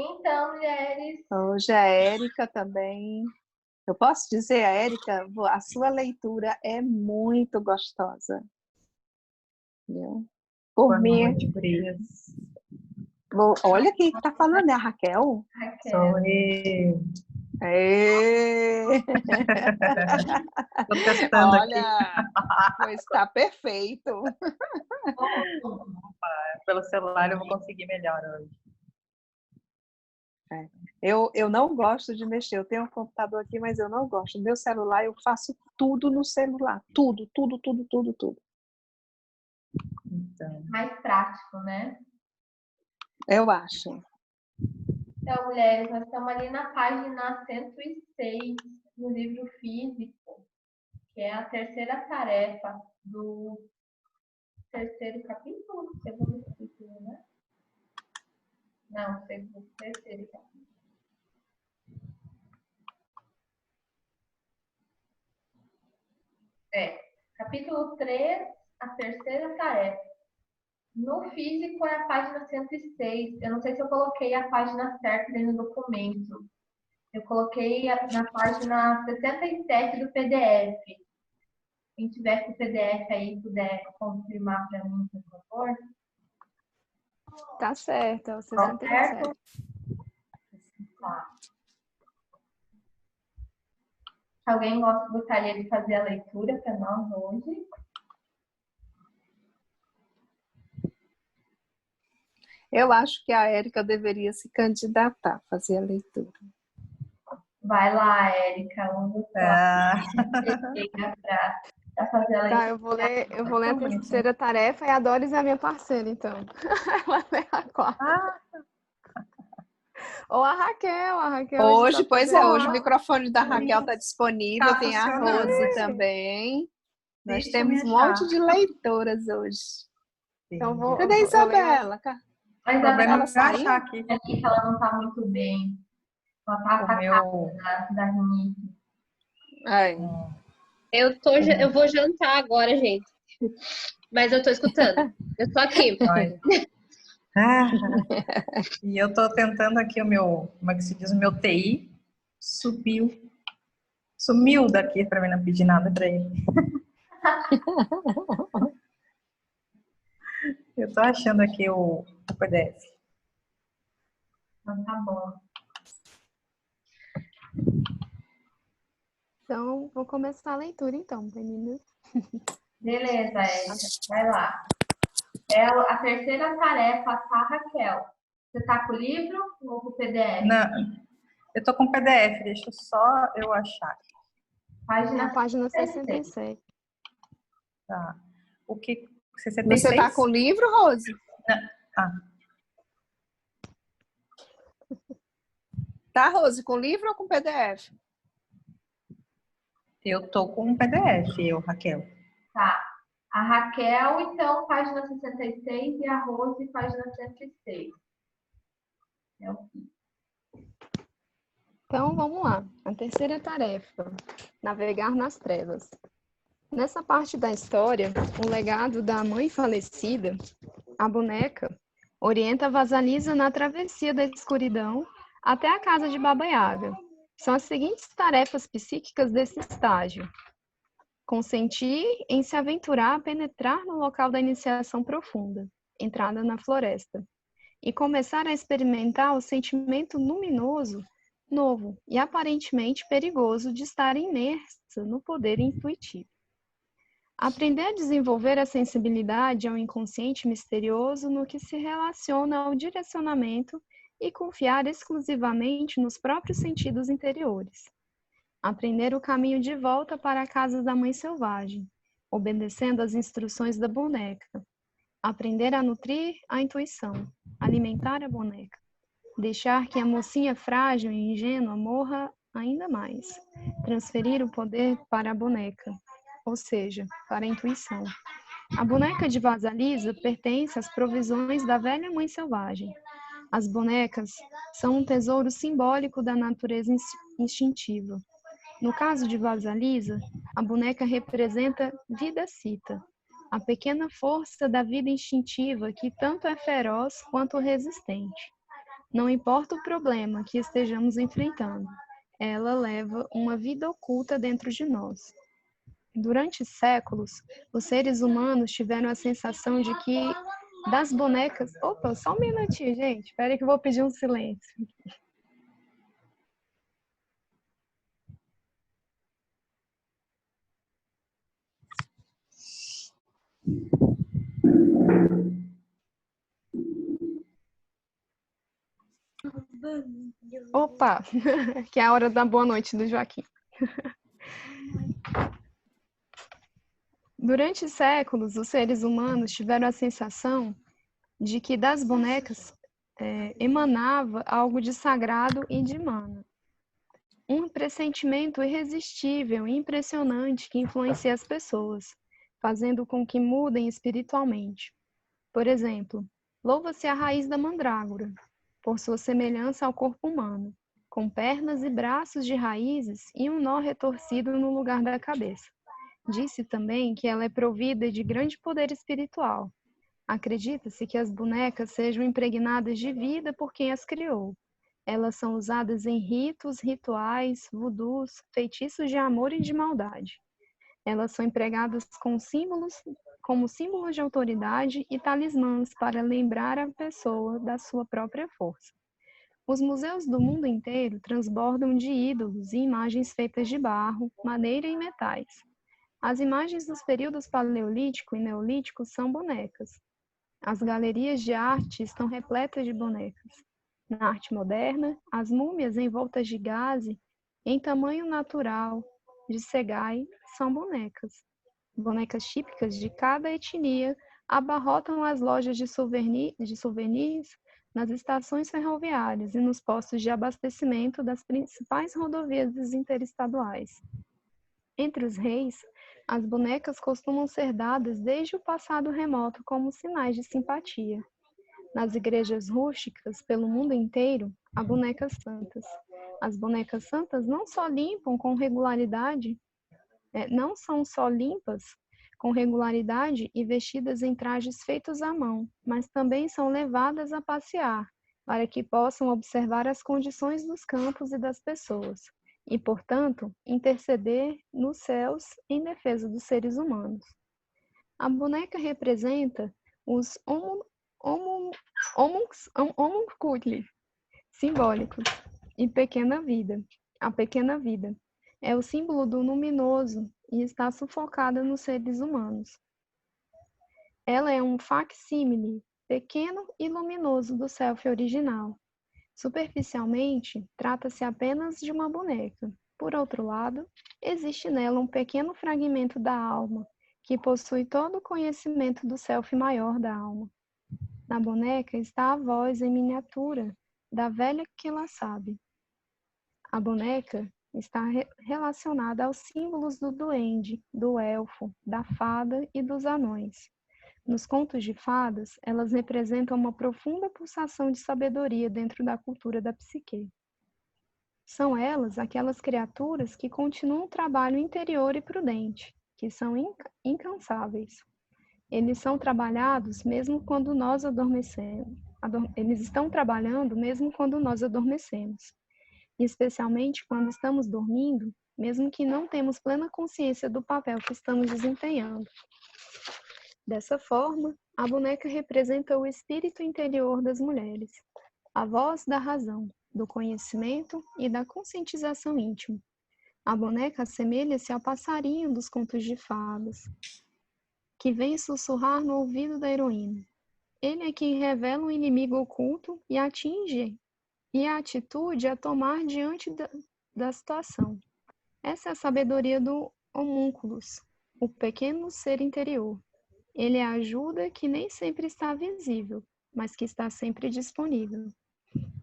Então, mulheres, Hoje a Érica também. Eu posso dizer, a Érica, a sua leitura é muito gostosa. Viu? Por Boa mim, noite, gurias. olha quem está falando, é a Raquel? Raquel. Sou eu. Ê! Tô testando aqui. Olha, pois está perfeito. Pelo celular eu vou conseguir melhor hoje. Eu não gosto de mexer. Eu tenho um computador aqui, mas eu não gosto. Meu celular, eu faço tudo no celular. Tudo, tudo, tudo, tudo, tudo. Então, Mais prático, né? Eu acho. Então, mulheres, nós estamos ali na página 106 no livro físico, que é a terceira tarefa do terceiro capítulo, segundo capítulo, né? Não, terceiro capítulo. Capítulo 3, a terceira tarefa. No físico é a página 106. Eu não sei se eu coloquei a página certa dentro do documento. Eu coloquei na página 67 do PDF. Quem tiver com o PDF aí, puder confirmar para mim, por favor. Tá certo, é o Tá 67. certo? Tá. Alguém gostaria de fazer a leitura para nós hoje? Eu acho que a Érica deveria se candidatar a fazer a leitura. Vai lá, Érica, vamos Ah. para fazer a leitura. Tá, eu vou ler a terceira tarefa e a Doris é a minha parceira, então. Ela lê a quarta. Ou a Raquel. tá Hoje, pois é, hoje o bom. microfone da Raquel está disponível, Tá tem a funcionando. Rose também. Nós Deixa eu temos me um achar. monte de leitoras hoje. Então, cadê a ler Isabela? A O problema Isabela é achar aqui. que ela não está muito bem. Ela está O atacada da rinite. Ai. Eu vou jantar agora, gente. Mas eu tô escutando. Eu tô aqui. Olha. E eu tô tentando aqui como é que se diz, o meu TI sumiu daqui para mim, não pedir nada para ele. Eu tô achando aqui o PDF. Então tá bom. Então, vou começar a leitura, então, meninas. Beleza, Érica. Vai lá. É a terceira tarefa, tá, Raquel? Você tá com o livro ou com o PDF? Não, eu tô com o PDF, deixa só eu achar. Página Página 67. Tá. O que? 66? Você tá com o livro, Rose? Ah. Tá, Rose, com livro ou com PDF? Eu tô com um PDF, Raquel. Tá. A Raquel, então, página 66 e a Rose, página 106. É o que? Então, vamos lá. A terceira tarefa, navegar nas trevas. Nessa parte da história, o legado da mãe falecida, a boneca, orienta Vasalisa na travessia da escuridão até a casa de Baba Yaga. São as seguintes tarefas psíquicas desse estágio. Consentir em se aventurar a penetrar no local da iniciação profunda, entrada na floresta, e começar a experimentar o sentimento luminoso, novo e aparentemente perigoso de estar imersa no poder intuitivo. Aprender a desenvolver a sensibilidade ao inconsciente misterioso no que se relaciona ao direcionamento e confiar exclusivamente nos próprios sentidos interiores. Aprender o caminho de volta para a casa da mãe selvagem, obedecendo às instruções da boneca. Aprender a nutrir a intuição, alimentar a boneca. Deixar que a mocinha frágil e ingênua morra ainda mais. Transferir o poder para a boneca, ou seja, para a intuição. A boneca de Vasalisa pertence às provisões da velha mãe selvagem. As bonecas são um tesouro simbólico da natureza instintiva. No caso de Vasalisa, a boneca representa vida cita, a pequena força da vida instintiva que tanto é feroz quanto resistente. Não importa o problema que estejamos enfrentando, ela leva uma vida oculta dentro de nós. Durante séculos, os seres humanos tiveram a sensação de que das bonecas... Opa, só um minutinho, gente. Espera que eu vou pedir um silêncio. Opa, que é a hora da boa noite do Joaquim. Durante séculos, os seres humanos tiveram a sensação de que das bonecas emanava algo de sagrado e de mana. Um pressentimento irresistível e impressionante que influencia as pessoas, fazendo com que mudem espiritualmente. Por exemplo, louva-se a raiz da mandrágora, por sua semelhança ao corpo humano, com pernas e braços de raízes e um nó retorcido no lugar da cabeça. Disse também que ela é provida de grande poder espiritual. Acredita-se que as bonecas sejam impregnadas de vida por quem as criou. Elas são usadas em ritos, rituais, voodoos, feitiços de amor e de maldade. Elas são empregadas como símbolos de autoridade e talismãs para lembrar a pessoa da sua própria força. Os museus do mundo inteiro transbordam de ídolos e imagens feitas de barro, madeira e metais. As imagens dos períodos paleolítico e neolítico são bonecas. As galerias de arte estão repletas de bonecas. Na arte moderna, as múmias envoltas de gaze, em tamanho natural, de segai, são bonecas. Bonecas típicas de cada etnia abarrotam as lojas de souvenirs, nas estações ferroviárias e nos postos de abastecimento das principais rodovias interestaduais. Entre os reis, as bonecas costumam ser dadas desde o passado remoto como sinais de simpatia. Nas igrejas rústicas pelo mundo inteiro, há bonecas santas. As bonecas santas não só limpam com regularidade, não são só limpas com regularidade e vestidas em trajes feitos à mão, mas também são levadas a passear, para que possam observar as condições dos campos e das pessoas, e, portanto, interceder nos céus em defesa dos seres humanos. A boneca representa os homunculi simbólicos e pequena vida. A pequena vida é o símbolo do luminoso e está sufocada nos seres humanos. Ela é um facsímile pequeno e luminoso do self original. Superficialmente, trata-se apenas de uma boneca. Por outro lado, existe nela um pequeno fragmento da alma, que possui todo o conhecimento do self maior da alma. Na boneca está a voz em miniatura da velha que ela sabe. A boneca está relacionada aos símbolos do duende, do elfo, da fada e dos anões. Nos contos de fadas, elas representam uma profunda pulsação de sabedoria dentro da cultura da psique. São elas aquelas criaturas que continuam o trabalho interior e prudente, que são incansáveis. Eles são trabalhados mesmo quando nós adormecemos. Eles estão trabalhando mesmo quando nós adormecemos. E especialmente quando estamos dormindo, mesmo que não temos plena consciência do papel que estamos desempenhando. Dessa forma, a boneca representa o espírito interior das mulheres, a voz da razão, do conhecimento e da conscientização íntima. A boneca assemelha-se ao passarinho dos contos de fadas, que vem sussurrar no ouvido da heroína. Ele é quem revela um inimigo oculto e atinge e a atitude a tomar diante da situação. Essa é a sabedoria do homúnculus, o pequeno ser interior. Ele é a ajuda que nem sempre está visível, mas que está sempre disponível.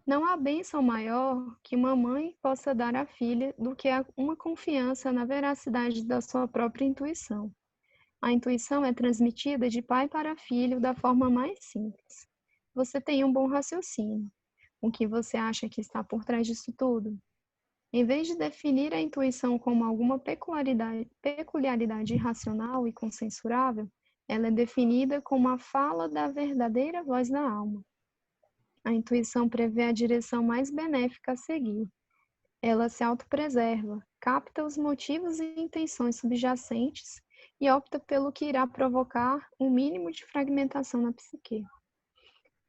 Não há bênção maior que uma mãe possa dar à filha do que uma confiança na veracidade da sua própria intuição. A intuição é transmitida de pai para filho da forma mais simples. Você tem um bom raciocínio. O que você acha que está por trás disso tudo? Em vez de definir a intuição como alguma peculiaridade irracional e consensurável, ela é definida como a fala da verdadeira voz da alma. A intuição prevê a direção mais benéfica a seguir. Ela se autopreserva, capta os motivos e intenções subjacentes e opta pelo que irá provocar um mínimo de fragmentação na psique.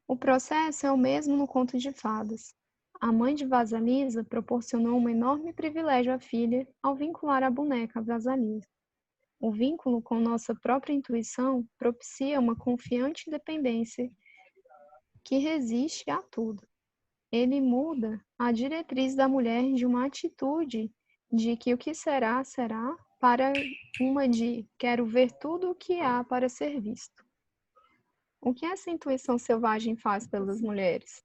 O processo é o mesmo no conto de fadas. A mãe de Vasalisa proporcionou um enorme privilégio à filha ao vincular a boneca a Vasalisa. O vínculo com nossa própria intuição propicia uma confiante dependência que resiste a tudo. Ele muda a diretriz da mulher de uma atitude de que o que será, será, para uma de quero ver tudo o que há para ser visto. O que essa intuição selvagem faz pelas mulheres?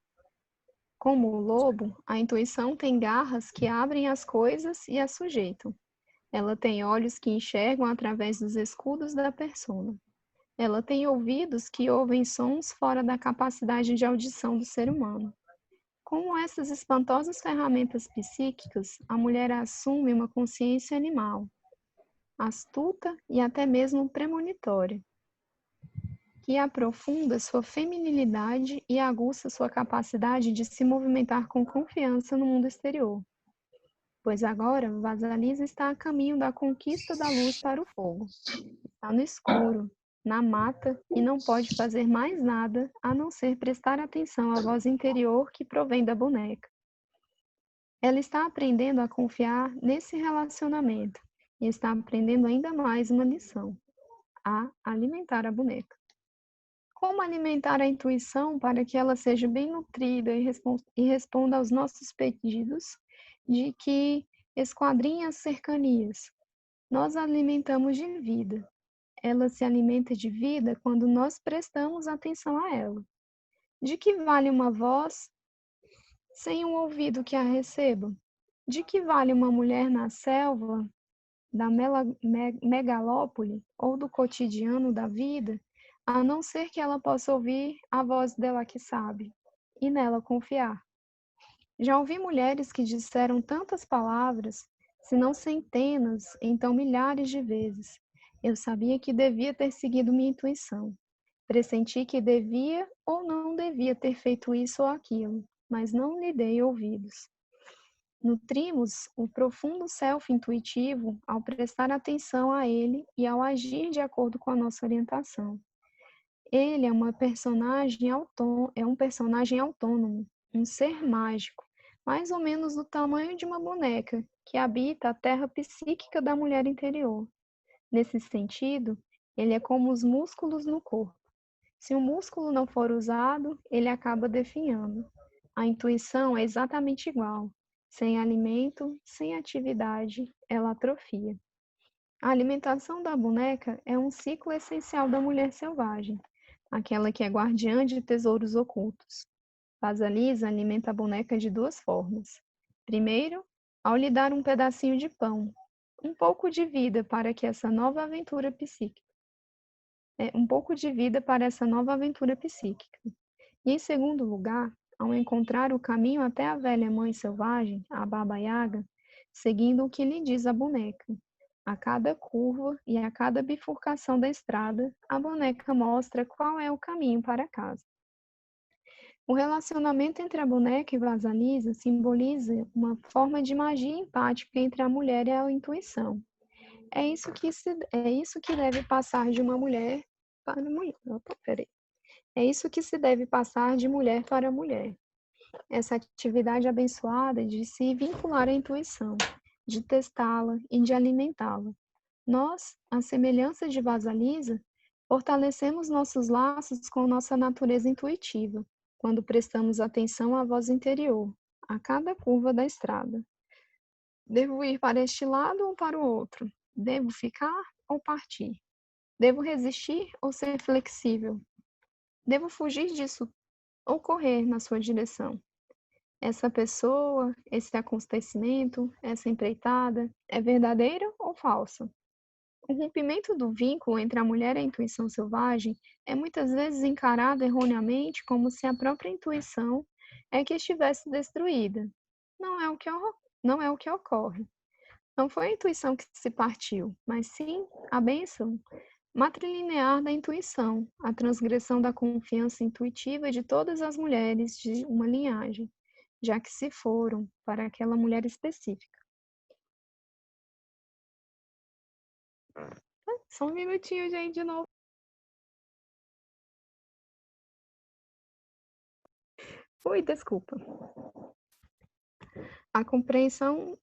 Como o lobo, a intuição tem garras que abrem as coisas e as sujeitam. Ela tem olhos que enxergam através dos escudos da persona. Ela tem ouvidos que ouvem sons fora da capacidade de audição do ser humano. Com essas espantosas ferramentas psíquicas, a mulher assume uma consciência animal, astuta e até mesmo premonitória, que aprofunda sua feminilidade e aguça sua capacidade de se movimentar com confiança no mundo exterior. Pois agora, Vasalisa está a caminho da conquista da luz para o fogo. Está no escuro, na mata, e não pode fazer mais nada a não ser prestar atenção à voz interior que provém da boneca. Ela está aprendendo a confiar nesse relacionamento e está aprendendo ainda mais uma lição: a alimentar a boneca. Como alimentar a intuição para que ela seja bem nutrida e responda aos nossos pedidos de que esquadrinhe as cercanias? Nós a alimentamos de vida. Ela se alimenta de vida quando nós prestamos atenção a ela. De que vale uma voz sem um ouvido que a receba? De que vale uma mulher na selva da megalópole ou do cotidiano da vida, a não ser que ela possa ouvir a voz dela que sabe e nela confiar? Já ouvi mulheres que disseram tantas palavras, se não centenas, então milhares de vezes. Eu sabia que devia ter seguido minha intuição. Pressenti que devia ou não devia ter feito isso ou aquilo, mas não lhe dei ouvidos. Nutrimos o profundo self intuitivo ao prestar atenção a ele e ao agir de acordo com a nossa orientação. Ele é um personagem autônomo, um ser mágico, mais ou menos do tamanho de uma boneca, que habita a terra psíquica da mulher interior. Nesse sentido, ele é como os músculos no corpo. Se o músculo não for usado, ele acaba definhando. A intuição é exatamente igual. Sem alimento, sem atividade, ela atrofia. A alimentação da boneca é um ciclo essencial da mulher selvagem, aquela que é guardiã de tesouros ocultos. Vasalisa alimenta a boneca de duas formas. Primeiro, ao lhe dar um pedacinho de pão, um pouco de vida para que essa nova aventura psíquica. E em segundo lugar, ao encontrar o caminho até a velha mãe selvagem, a Baba Yaga, seguindo o que lhe diz a boneca. A cada curva e a cada bifurcação da estrada, a boneca mostra qual é o caminho para casa. O relacionamento entre a boneca e Vasalisa simboliza uma forma de magia empática entre a mulher e a intuição. É isso que deve passar de uma mulher para mulher. É isso que se deve passar de mulher para mulher. Essa atividade abençoada de se vincular à intuição, de testá-la e de alimentá-la. Nós, à semelhança de Vasalisa, fortalecemos nossos laços com nossa natureza intuitiva, quando prestamos atenção à voz interior, a cada curva da estrada. Devo ir para este lado ou para o outro? Devo ficar ou partir? Devo resistir ou ser flexível? Devo fugir disso ou correr na sua direção? Essa pessoa, esse acontecimento, essa empreitada, é verdadeira ou falsa? O rompimento do vínculo entre a mulher e a intuição selvagem é muitas vezes encarado erroneamente como se a própria intuição é que estivesse destruída. Não é o que ocorre. Não foi a intuição que se partiu, mas sim a bênção Matrilinear da intuição, a transgressão da confiança intuitiva de todas as mulheres de uma linhagem, já que se foram para aquela mulher específica. Só um minutinho, gente, de novo. Ui, desculpa. A compreensão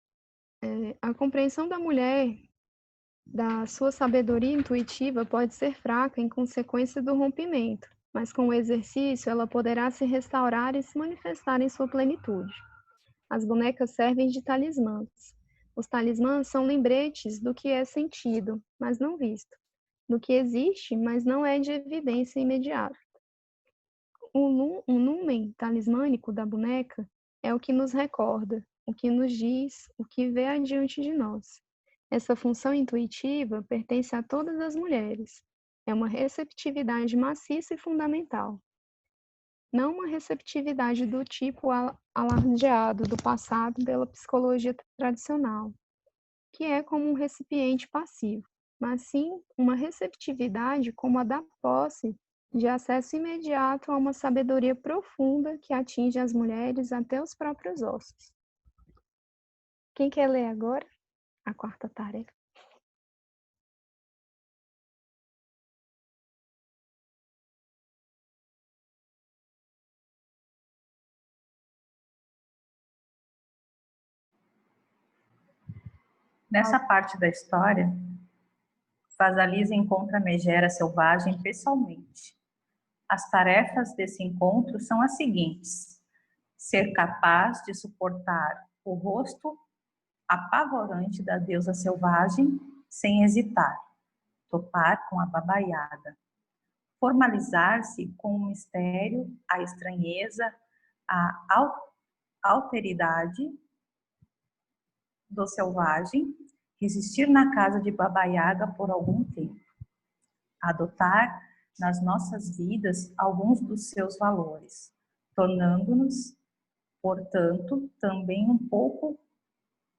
da mulher, da sua sabedoria intuitiva, pode ser fraca em consequência do rompimento, mas com o exercício ela poderá se restaurar e se manifestar em sua plenitude. As bonecas servem de talismãs. Os talismãs são lembretes do que é sentido, mas não visto, do que existe, mas não é de evidência imediata. O numen talismânico da boneca é o que nos recorda, o que nos diz, o que vê adiante de nós. Essa função intuitiva pertence a todas as mulheres. É uma receptividade maciça e fundamental. Não uma receptividade do tipo alardeado do passado pela psicologia tradicional, que é como um recipiente passivo, mas sim uma receptividade como a da posse de acesso imediato a uma sabedoria profunda que atinge as mulheres até os próprios ossos. Quem quer ler agora? A quarta tarefa. Nessa parte da história, Vasalisa encontra a megera selvagem pessoalmente. As tarefas desse encontro são as seguintes: ser capaz de suportar o rosto apavorante da deusa selvagem sem hesitar, topar com a Baba Yaga, formalizar-se com o mistério, a estranheza, a alteridade do selvagem, resistir na casa de Baba Yaga por algum tempo, adotar nas nossas vidas alguns dos seus valores, tornando-nos, portanto, também um pouco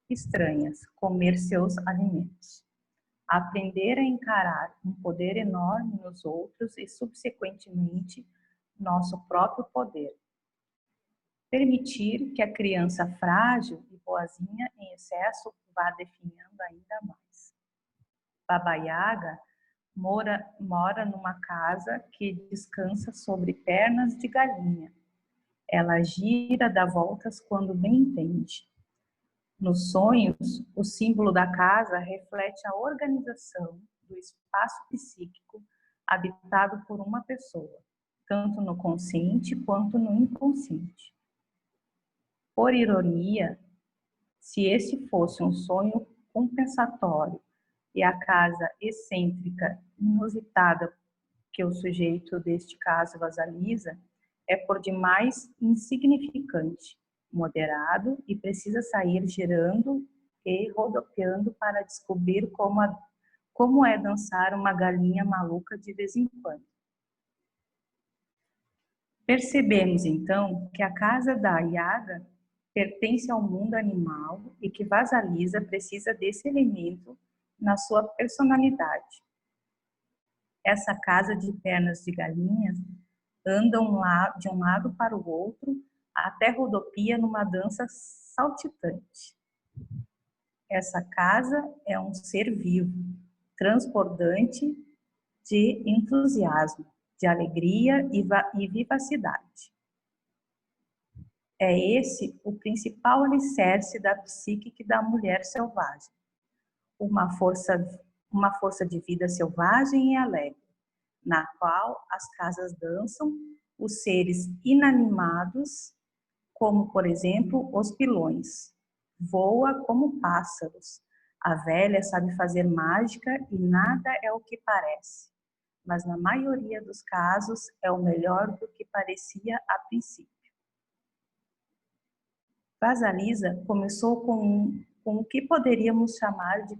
estranhas, comer seus alimentos. Aprender a encarar um poder enorme nos outros e, subsequentemente, nosso próprio poder. Permitir que a criança frágil e boazinha em excesso vá definhando ainda mais. Baba Yaga mora numa casa que descansa sobre pernas de galinha. Ela gira, dá voltas quando bem entende. Nos sonhos, o símbolo da casa reflete a organização do espaço psíquico habitado por uma pessoa, tanto no consciente quanto no inconsciente. Por ironia, se esse fosse um sonho compensatório e a casa excêntrica, inusitada que o sujeito deste caso Vasalisa é por demais insignificante, moderado e precisa sair girando e rodopiando para descobrir como é dançar uma galinha maluca de vez em quando. Percebemos então que a casa da Yaga pertence ao mundo animal e que Vasalisa precisa desse elemento na sua personalidade. Essa casa de pernas de galinhas anda de um lado para o outro, até rodopia numa dança saltitante. Essa casa é um ser vivo, transbordante de entusiasmo, de alegria e vivacidade. É esse o principal alicerce da psique da mulher selvagem. Uma força de vida selvagem e alegre, na qual as casas dançam, os seres inanimados, como, por exemplo, os pilões. Voa como pássaros. A velha sabe fazer mágica e nada é o que parece. Mas na maioria dos casos é o melhor do que parecia a princípio. Vasalisa começou com o que poderíamos chamar de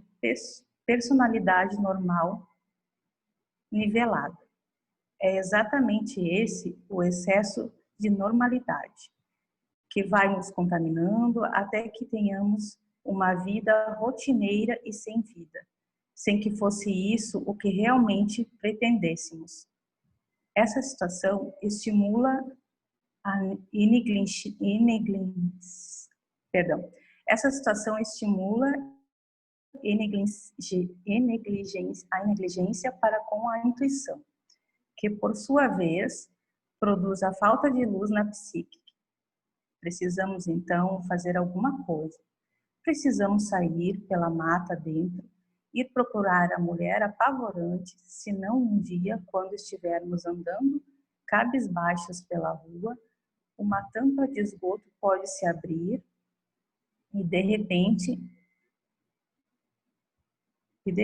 personalidade normal nivelada. É exatamente esse o excesso de normalidade, que vai nos contaminando até que tenhamos uma vida rotineira e sem vida, sem que fosse isso o que realmente pretendêssemos. Essa situação estimula a Essa situação estimula a negligência para com a intuição, que por sua vez produz a falta de luz na psique. Precisamos então fazer alguma coisa. Precisamos sair pela mata dentro, ir procurar a mulher apavorante, senão um dia, quando estivermos andando cabisbaixos pela rua, uma tampa de esgoto pode se abrir e de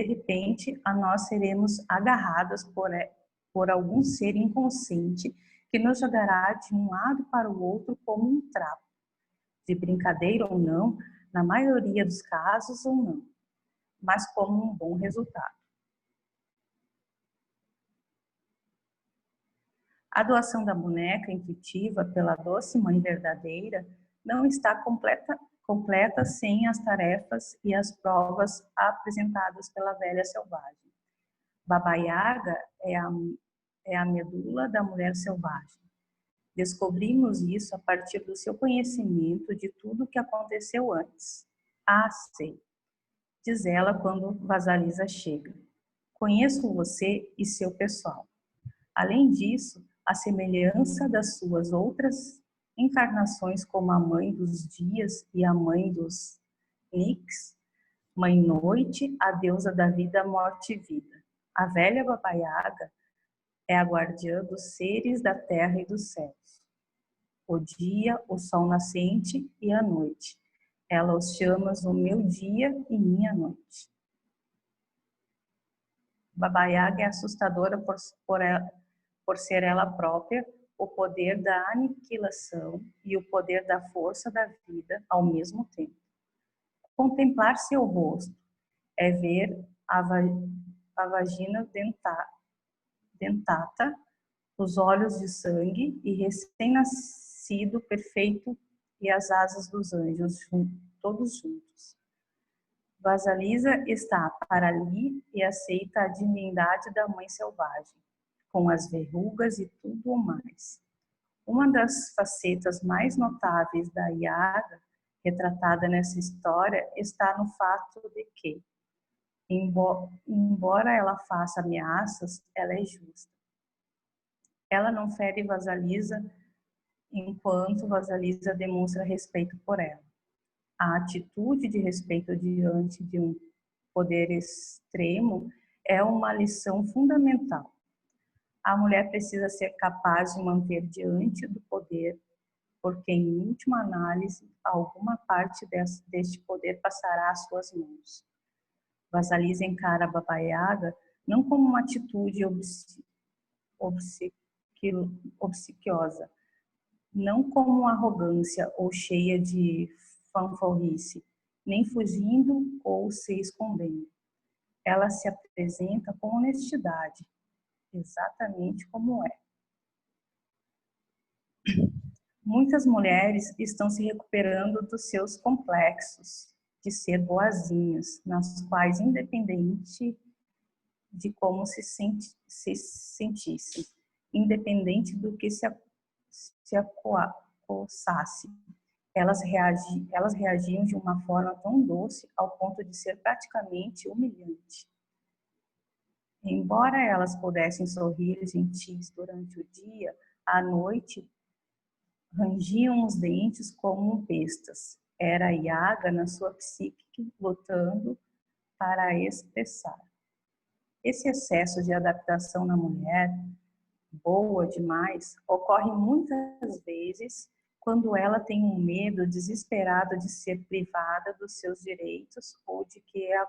repente a nós seremos agarradas por algum ser inconsciente que nos jogará de um lado para o outro como um trapo. De brincadeira ou não, na maioria dos casos ou não, mas como um bom resultado. A doação da boneca intuitiva pela doce mãe verdadeira não está completa sem as tarefas e as provas apresentadas pela velha selvagem. Baba Yaga é a medula da mulher selvagem. Descobrimos isso a partir do seu conhecimento de tudo o que aconteceu antes. Ah, sei, diz ela quando Vasalisa chega. Conheço você e seu pessoal. Além disso, a semelhança das suas outras encarnações como a mãe dos dias e a mãe dos Nix, mãe noite, a deusa da vida, morte e vida. A velha Baba Yaga é a guardiã dos seres da terra e dos céus. O dia, o sol nascente e a noite. Ela os chama o meu dia e minha noite. Baba Yaga é assustadora por ser ela própria o poder da aniquilação e o poder da força da vida ao mesmo tempo. Contemplar seu rosto é ver a vagina dentata, os olhos de sangue e recém-nascido perfeito e as asas dos anjos, todos juntos. Vasalisa está para ali e aceita a divindade da mãe selvagem, com as verrugas e tudo o mais. Uma das facetas mais notáveis da Yaga, retratada nessa história, está no fato de que, embora ela faça ameaças, ela é justa. Ela não fere Vasalisa enquanto Vasalisa demonstra respeito por ela. A atitude de respeito diante de um poder extremo é uma lição fundamental. A mulher precisa ser capaz de manter diante do poder, porque, em última análise, alguma parte deste poder passará às suas mãos. Vasalisa encara a Baba Yaga não como uma atitude obsequiosa, não como arrogância ou cheia de fanfarrice, nem fugindo ou se escondendo. Ela se apresenta com honestidade, exatamente como é. Muitas mulheres estão se recuperando dos seus complexos de ser boazinhas, nas quais, independente de como se sentissem, independente do que se acossasse, elas reagiam de uma forma tão doce ao ponto de ser praticamente humilhante. Embora elas pudessem sorrir gentis durante o dia, à noite rangiam os dentes como bestas. Era a Yaga na sua psique lutando para expressar. Esse excesso de adaptação na mulher, boa demais, ocorre muitas vezes quando ela tem um medo desesperado de ser privada dos seus direitos ou de que a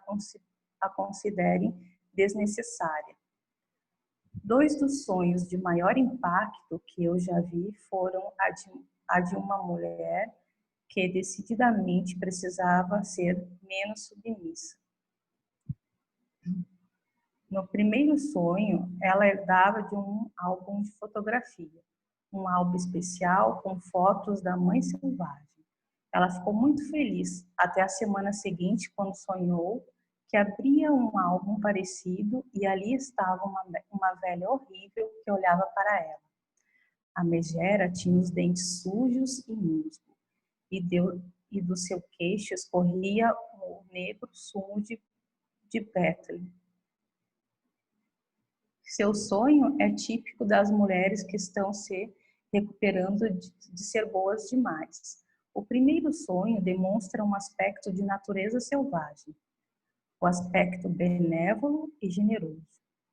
considerem desnecessária. Dois dos sonhos de maior impacto que eu já vi foram a de uma mulher que decididamente precisava ser menos submissa. No primeiro sonho, ela herdava de um álbum de fotografia, um álbum especial com fotos da mãe selvagem. Ela ficou muito feliz até a semana seguinte, quando sonhou que abria um álbum parecido e ali estava uma velha horrível que olhava para ela. A megera tinha os dentes sujos e musgo, e do seu queixo escorria o negro sumo de pétalo. Seu sonho é típico das mulheres que estão se recuperando de ser boas demais. O primeiro sonho demonstra um aspecto de natureza selvagem, o aspecto benévolo e generoso,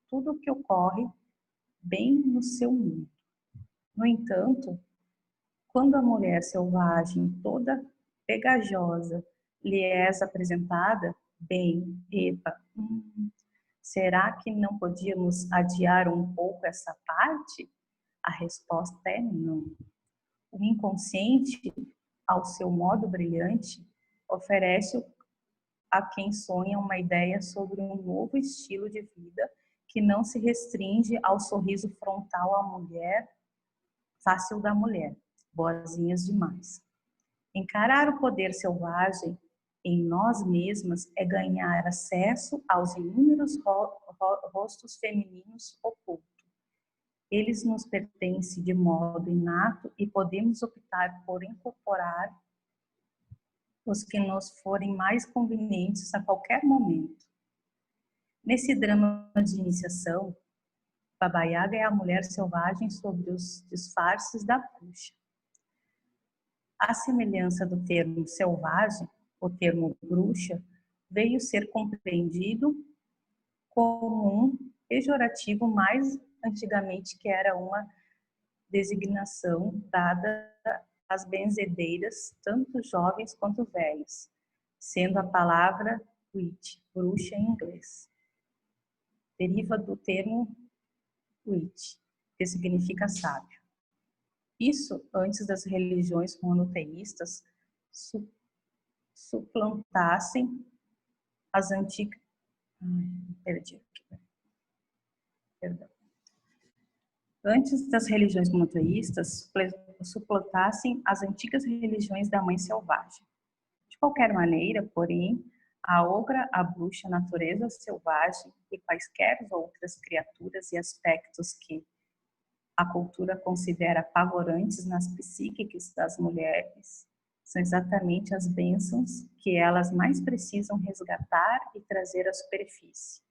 tudo o que ocorre bem no seu mundo. No entanto, quando a mulher selvagem, toda pegajosa, lhe é apresentada, bem, epa, será que não podíamos adiar um pouco essa parte? A resposta é não. O inconsciente, ao seu modo brilhante, oferece a quem sonha uma ideia sobre um novo estilo de vida que não se restringe ao sorriso frontal fácil da mulher, boazinhas demais. Encarar o poder selvagem em nós mesmas é ganhar acesso aos inúmeros rostos femininos ocultos. Eles nos pertencem de modo inato e podemos optar por incorporar os que nos forem mais convenientes a qualquer momento. Nesse drama de iniciação, Baba Yaga é a mulher selvagem sobre os disfarces da bruxa. A semelhança do termo selvagem, o termo bruxa, veio ser compreendido como um pejorativo mais antigamente, que era uma designação dada às benzedeiras, tanto jovens quanto velhos, sendo a palavra witch, bruxa em inglês. Deriva do termo witch, que significa sábio. Isso antes das religiões monoteístas suplantassem as antigas... Antes das religiões monoteístas suplantassem as antigas religiões da mãe selvagem. De qualquer maneira, porém, a ogra, a bruxa, a natureza selvagem e quaisquer outras criaturas e aspectos que a cultura considera apavorantes nas psíquicas das mulheres são exatamente as bênçãos que elas mais precisam resgatar e trazer à superfície.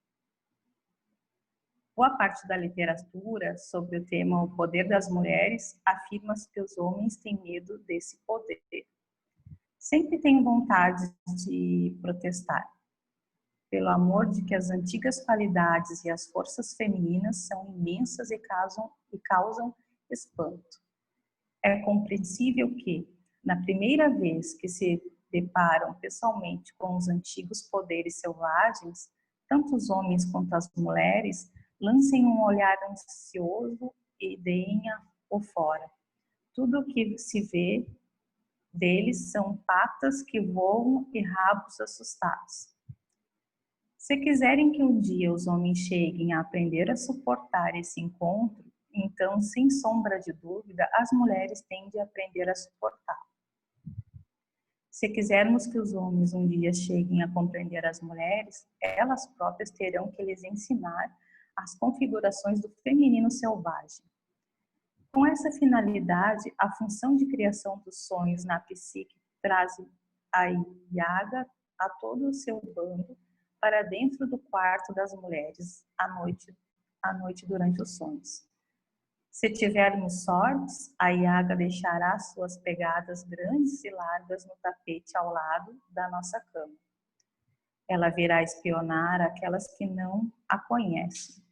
Boa parte da literatura sobre o tema O Poder das Mulheres afirma que os homens têm medo desse poder. Sempre tenho vontade de protestar, pelo amor de que as antigas qualidades e as forças femininas são imensas e causam espanto. É compreensível que, na primeira vez que se deparam pessoalmente com os antigos poderes selvagens, tanto os homens quanto as mulheres lancem um olhar ansioso e deem-o fora. Tudo o que se vê deles são patas que voam e rabos assustados. Se quiserem que um dia os homens cheguem a aprender a suportar esse encontro, então, sem sombra de dúvida, as mulheres têm de aprender a suportar. Se quisermos que os homens um dia cheguem a compreender as mulheres, elas próprias terão que lhes ensinar as configurações do feminino selvagem. Com essa finalidade, a função de criação dos sonhos na psique traz a Yaga a todo o seu bando para dentro do quarto das mulheres à noite durante os sonhos. Se tivermos sortes, a Yaga deixará suas pegadas grandes e largas no tapete ao lado da nossa cama. Ela virá espionar aquelas que não a conhecem.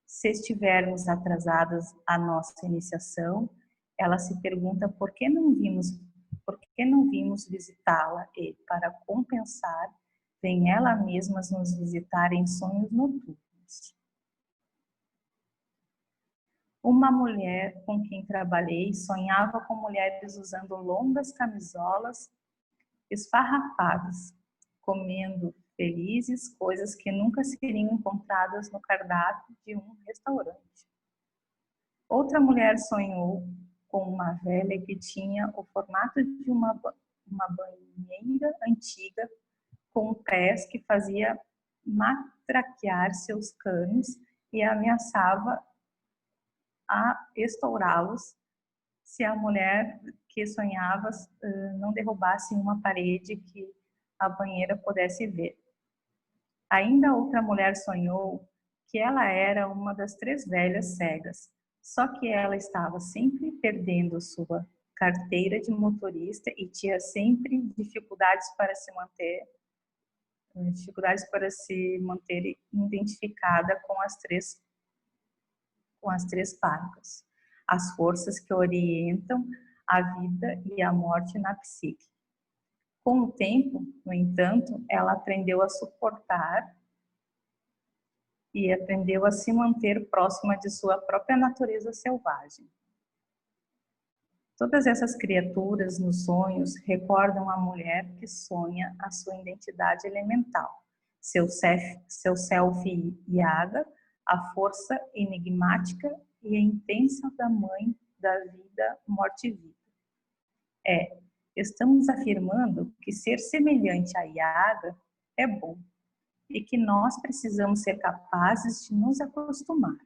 Se estivermos atrasadas à nossa iniciação, ela se pergunta por que não vimos visitá-la e, para compensar, vem ela mesma nos visitar em sonhos noturnos. Uma mulher com quem trabalhei sonhava com mulheres usando longas camisolas esfarrapadas, comendo felizes coisas que nunca seriam encontradas no cardápio de um restaurante. Outra mulher sonhou com uma velha que tinha o formato de uma banheira antiga com pés que fazia matraquear seus canos e ameaçava a estourá-los se a mulher que sonhava não derrubasse uma parede que a banheira pudesse ver. Ainda outra mulher sonhou que ela era uma das 3 velhas cegas, só que ela estava sempre perdendo sua carteira de motorista e tinha sempre dificuldades para se manter identificada com as três parcas, as forças que orientam a vida e a morte na psique. Com o tempo, no entanto, ela aprendeu a suportar e aprendeu a se manter próxima de sua própria natureza selvagem. Todas essas criaturas nos sonhos recordam a mulher que sonha a sua identidade elemental, seu self Yaga, a força enigmática e intensa da mãe da vida, morte e vida. Estamos afirmando que ser semelhante a Yaga é bom e que nós precisamos ser capazes de nos acostumar.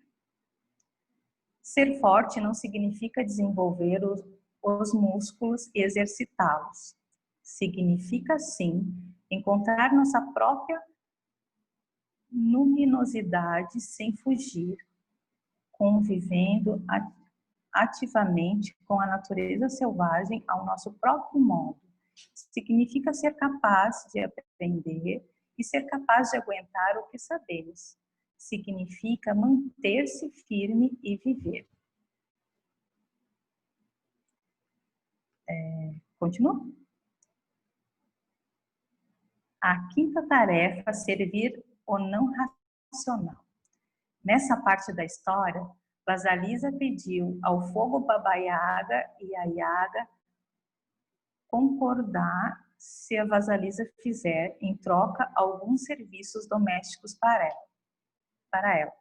Ser forte não significa desenvolver os músculos e exercitá-los. Significa, sim, encontrar nossa própria luminosidade sem fugir, convivendo ativamente com a natureza selvagem ao nosso próprio modo. Significa ser capaz de aprender e ser capaz de aguentar o que sabemos. Significa manter-se firme e viver. Continua? A quinta tarefa, servir o não racional. Nessa parte da história, Vasalisa pediu ao fogo Baba Yaga e a Yaga concordar se a Vasalisa fizer, em troca, alguns serviços domésticos para ela.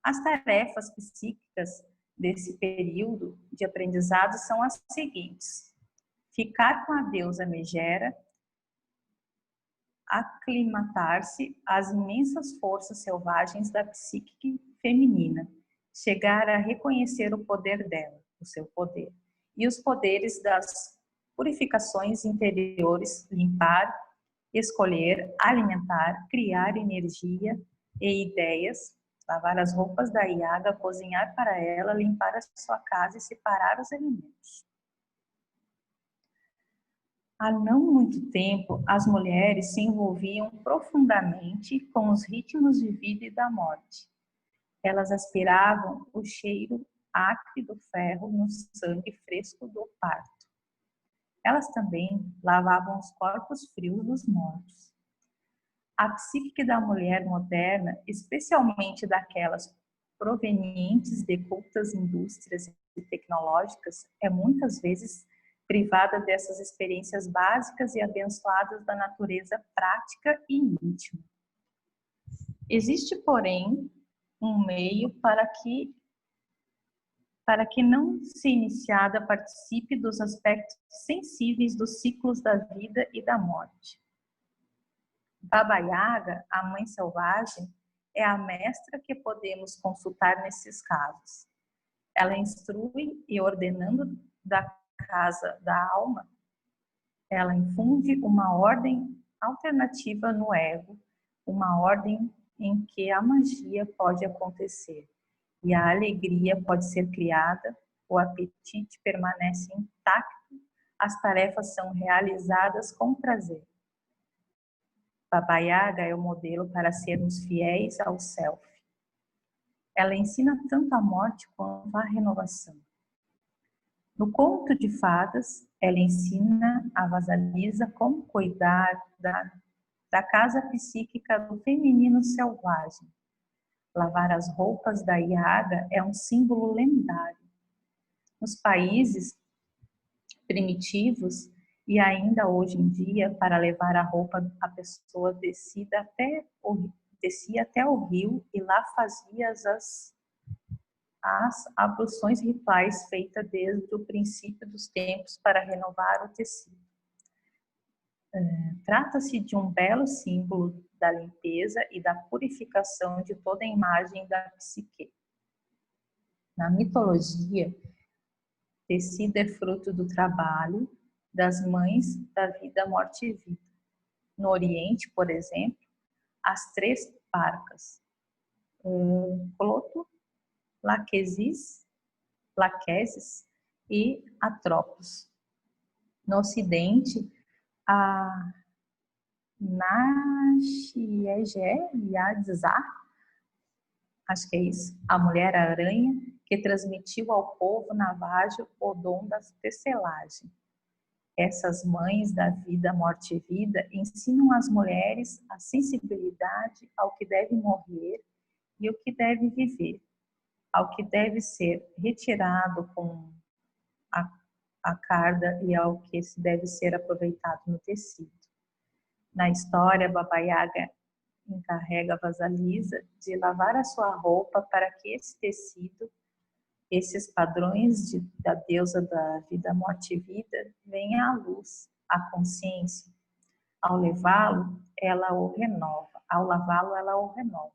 As tarefas psíquicas desse período de aprendizado são as seguintes: ficar com a deusa Megera, aclimatar-se às imensas forças selvagens da psique feminina, chegar a reconhecer o poder dela, o seu poder, e os poderes das purificações interiores, limpar, escolher, alimentar, criar energia e ideias, lavar as roupas da Yaga, cozinhar para ela, limpar a sua casa e separar os alimentos. Há não muito tempo, as mulheres se envolviam profundamente com os ritmos de vida e da morte. Elas aspiravam o cheiro acre do ferro no sangue fresco do parto. Elas também lavavam os corpos frios dos mortos. A psique da mulher moderna, especialmente daquelas provenientes de cultas indústrias e tecnológicas, é muitas vezes privada dessas experiências básicas e abençoadas da natureza prática e íntima. Existe, porém, um meio para que não se iniciada participe dos aspectos sensíveis dos ciclos da vida e da morte. Baba Yaga, a mãe selvagem, é a mestra que podemos consultar nesses casos. Ela instrui e, ordenando da casa da alma, ela infunde uma ordem alternativa no ego, uma ordem em que a magia pode acontecer e a alegria pode ser criada, o apetite permanece intacto, as tarefas são realizadas com prazer. Baba Yaga é o modelo para sermos fiéis ao self. Ela ensina tanto a morte quanto a renovação. No conto de fadas, ela ensina a Vasalisa como cuidar da casa psíquica do feminino selvagem. Lavar as roupas da Yaga é um símbolo lendário. Nos países primitivos e ainda hoje em dia, para levar a roupa, a pessoa descia até o rio e lá fazia as abluções rituais feitas desde o princípio dos tempos para renovar o tecido. Trata-se de um belo símbolo da limpeza e da purificação de toda a imagem da psique. Na mitologia, tecido é fruto do trabalho das mães da vida, morte e vida. No Oriente, por exemplo, as três parcas, Cloto, Laquesis e Atropos. No Ocidente, a Nasciejé-Yazá, acho que é isso, a mulher-aranha, que transmitiu ao povo navajo o dom da tecelagem. Essas mães da vida, morte e vida ensinam às mulheres a sensibilidade ao que deve morrer e o que deve viver, ao que deve ser retirado com a carda e ao que deve ser aproveitado no tecido. Na história, Baba Yaga encarrega a Vasalisa de lavar a sua roupa para que esse tecido, esses padrões da deusa da vida, morte e vida, venham à luz, à consciência. Ao levá-lo, ela o renova. Ao lavá-lo, ela o renova.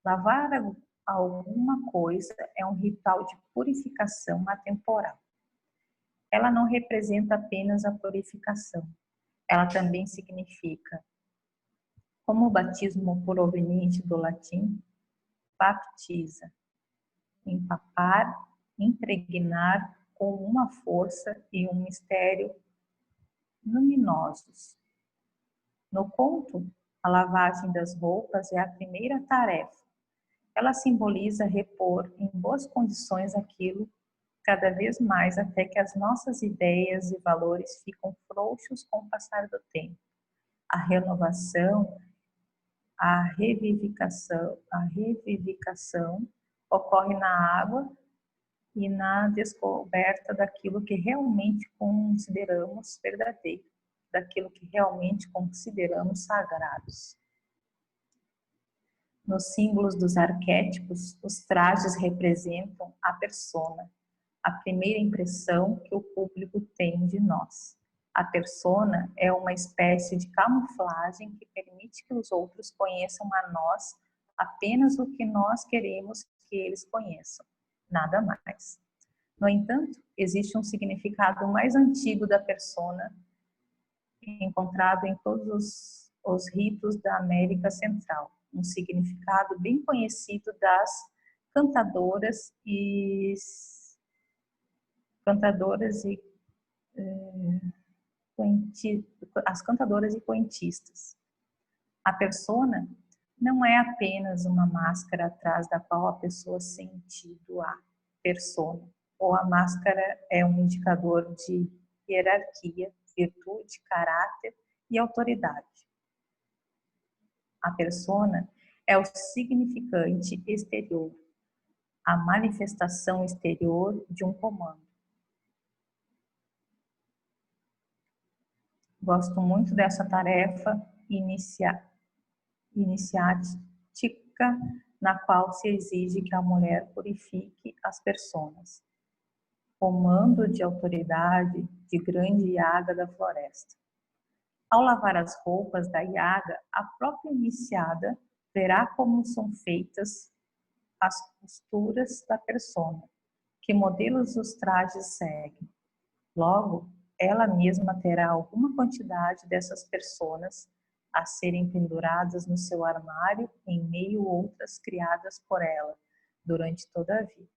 Lavar alguma coisa é um ritual de purificação atemporal. Ela não representa apenas a purificação. Ela também significa, como o batismo proveniente do latim, baptiza, empapar, impregnar com uma força e um mistério luminosos. No conto, a lavagem das roupas é a primeira tarefa. Ela simboliza repor em boas condições aquilo cada vez mais até que as nossas ideias e valores ficam frouxos com o passar do tempo. A renovação, a revivificação ocorre na água e na descoberta daquilo que realmente consideramos verdadeiro, daquilo que realmente consideramos sagrados. Nos símbolos dos arquétipos, os trajes representam a persona, a primeira impressão que o público tem de nós. A persona é uma espécie de camuflagem que permite que os outros conheçam a nós apenas o que nós queremos que eles conheçam, nada mais. No entanto, existe um significado mais antigo da persona, encontrado em todos os ritos da América Central, um significado bem conhecido das cantadoras e as cantadoras e poetistas. A persona não é apenas uma máscara atrás da qual a pessoa sentido a persona, ou a máscara é um indicador de hierarquia, virtude, caráter e autoridade. A persona é o significante exterior, a manifestação exterior de um comando. Gosto muito dessa tarefa iniciática, na qual se exige que a mulher purifique as personas. Comando de autoridade de grande Yaga da floresta. Ao lavar as roupas da Yaga, a própria iniciada verá como são feitas as costuras da persona, que modelos os trajes seguem. Logo, ela mesma terá alguma quantidade dessas personas a serem penduradas no seu armário, em meio a outras criadas por ela durante toda a vida.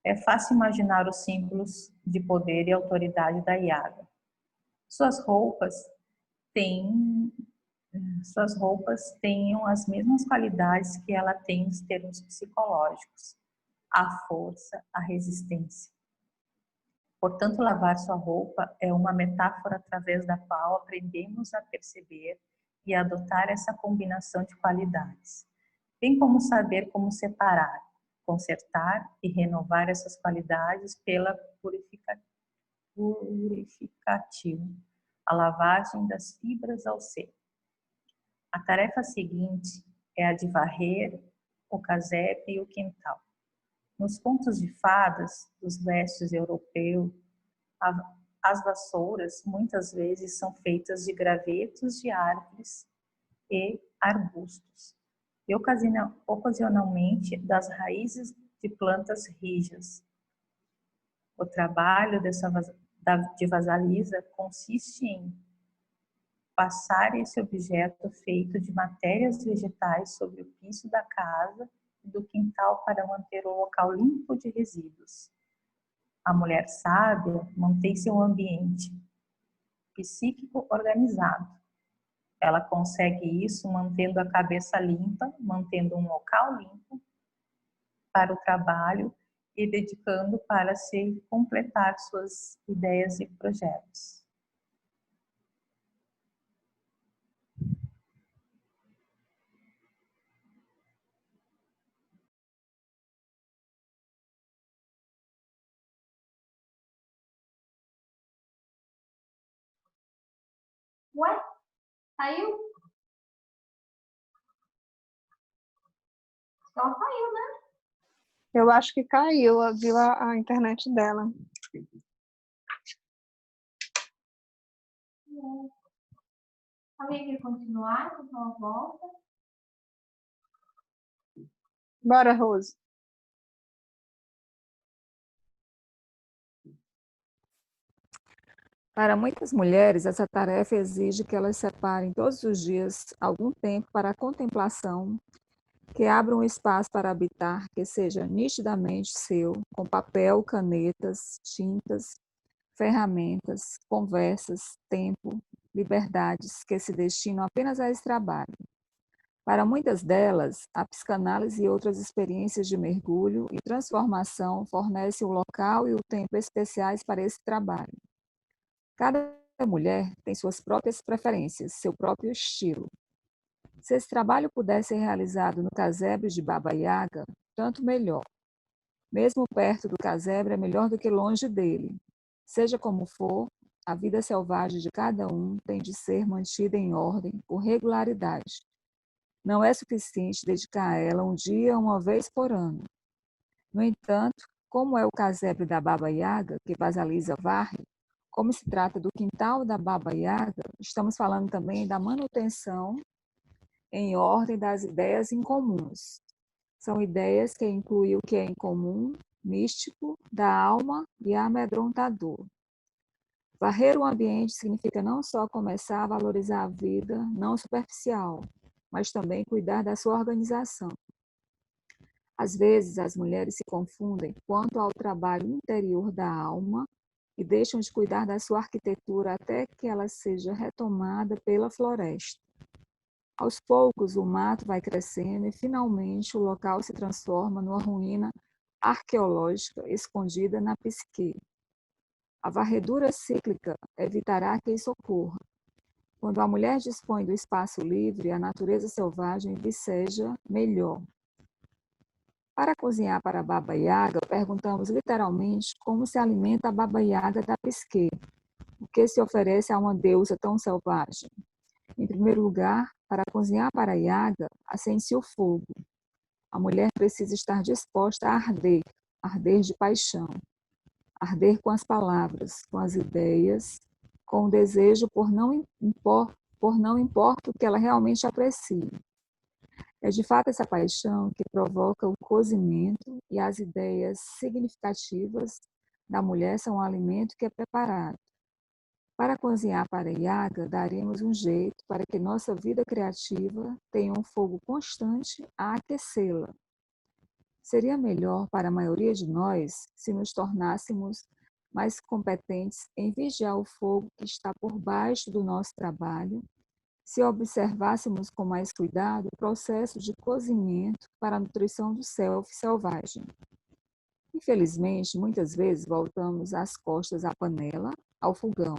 É fácil imaginar os símbolos de poder e autoridade da Yaga. Suas roupas tenham as mesmas qualidades que ela tem nos termos psicológicos: a força, a resistência. Portanto, lavar sua roupa é uma metáfora através da qual aprendemos a perceber e adotar essa combinação de qualidades, bem como saber como separar, consertar e renovar essas qualidades pela purificativo, a lavagem das fibras ao ser. A tarefa seguinte é a de varrer o casebre e o quintal. Nos contos de fadas dos leste europeu, As vassouras, muitas vezes, são feitas de gravetos de árvores e arbustos, e ocasionalmente das raízes de plantas rijas. O trabalho de vasalisa consiste em passar esse objeto feito de matérias vegetais sobre o piso da casa e do quintal para manter o local limpo de resíduos. A mulher sábia mantém seu ambiente psíquico organizado. Ela consegue isso mantendo a cabeça limpa, mantendo um local limpo para o trabalho e dedicando para se completar suas ideias e projetos. Ué? Saiu? Ela saiu, né? Eu acho que caiu, viu a internet dela. Alguém quer continuar? Então eu volto. Bora, Rose. Para muitas mulheres, essa tarefa exige que elas separem todos os dias algum tempo para a contemplação, que abram um espaço para habitar, que seja nitidamente seu, com papel, canetas, tintas, ferramentas, conversas, tempo, liberdades que se destinam apenas a esse trabalho. Para muitas delas, a psicanálise e outras experiências de mergulho e transformação fornecem o local e o tempo especiais para esse trabalho. Cada mulher tem suas próprias preferências, seu próprio estilo. Se esse trabalho puder ser realizado no casebre de Baba Yaga, tanto melhor. Mesmo perto do casebre é melhor do que longe dele. Seja como for, a vida selvagem de cada um tem de ser mantida em ordem, com regularidade. Não é suficiente dedicar a ela um dia, uma vez por ano. No entanto, como é o casebre da Baba Yaga, que Vasalisa varre, como se trata do quintal da Baba Yaga, estamos falando também da manutenção em ordem das ideias incomuns. São ideias que incluem o que é incomum, místico, da alma e amedrontador. Varrer o ambiente significa não só começar a valorizar a vida não superficial, mas também cuidar da sua organização. Às vezes, as mulheres se confundem quanto ao trabalho interior da alma e deixam de cuidar da sua arquitetura até que ela seja retomada pela floresta. Aos poucos, o mato vai crescendo e, finalmente, o local se transforma numa ruína arqueológica escondida na psique. A varredura cíclica evitará que isso ocorra. Quando a mulher dispõe do espaço livre, a natureza selvagem viceja melhor. Para cozinhar para a Baba Yaga, perguntamos literalmente como se alimenta a Baba Yaga da psique, o que se oferece a uma deusa tão selvagem. Em primeiro lugar, para cozinhar para a Yaga, acende-se o fogo. A mulher precisa estar disposta a arder, arder de paixão, arder com as palavras, com as ideias, com o desejo por não importa o que ela realmente aprecie. É de fato essa paixão que provoca o cozimento e as ideias significativas da mulher são um alimento que é preparado. Para cozinhar para a Yaga, daremos um jeito para que nossa vida criativa tenha um fogo constante a aquecê-la. Seria melhor para a maioria de nós se nos tornássemos mais competentes em vigiar o fogo que está por baixo do nosso trabalho, se observássemos com mais cuidado o processo de cozimento para a nutrição do self selvagem. Infelizmente, muitas vezes voltamos as costas à panela, ao fogão.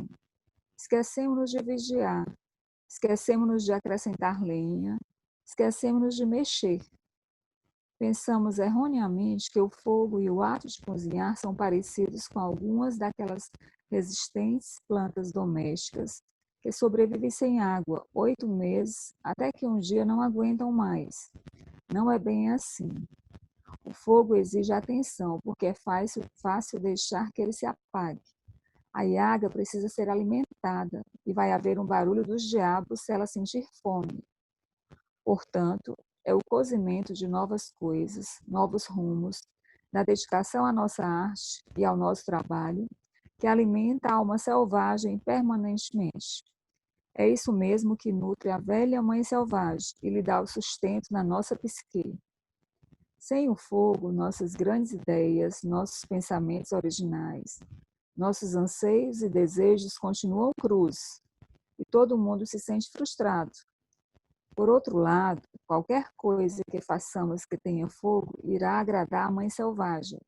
Esquecemos-nos de vigiar, esquecemos-nos de acrescentar lenha, esquecemos-nos de mexer. Pensamos erroneamente que o fogo e o ato de cozinhar são parecidos com algumas daquelas resistentes plantas domésticas que sobrevivem sem água 8 meses até que um dia não aguentam mais. Não é bem assim. O fogo exige atenção, porque é fácil deixar que ele se apague. A Yaga precisa ser alimentada e vai haver um barulho dos diabos se ela sentir fome. Portanto, é o cozimento de novas coisas, novos rumos, da dedicação à nossa arte e ao nosso trabalho, que alimenta a alma selvagem permanentemente. É isso mesmo que nutre a velha mãe selvagem e lhe dá o sustento na nossa psique. Sem o fogo, nossas grandes ideias, nossos pensamentos originais, nossos anseios e desejos continuam crus e todo mundo se sente frustrado. Por outro lado, qualquer coisa que façamos que tenha fogo irá agradar a mãe selvagem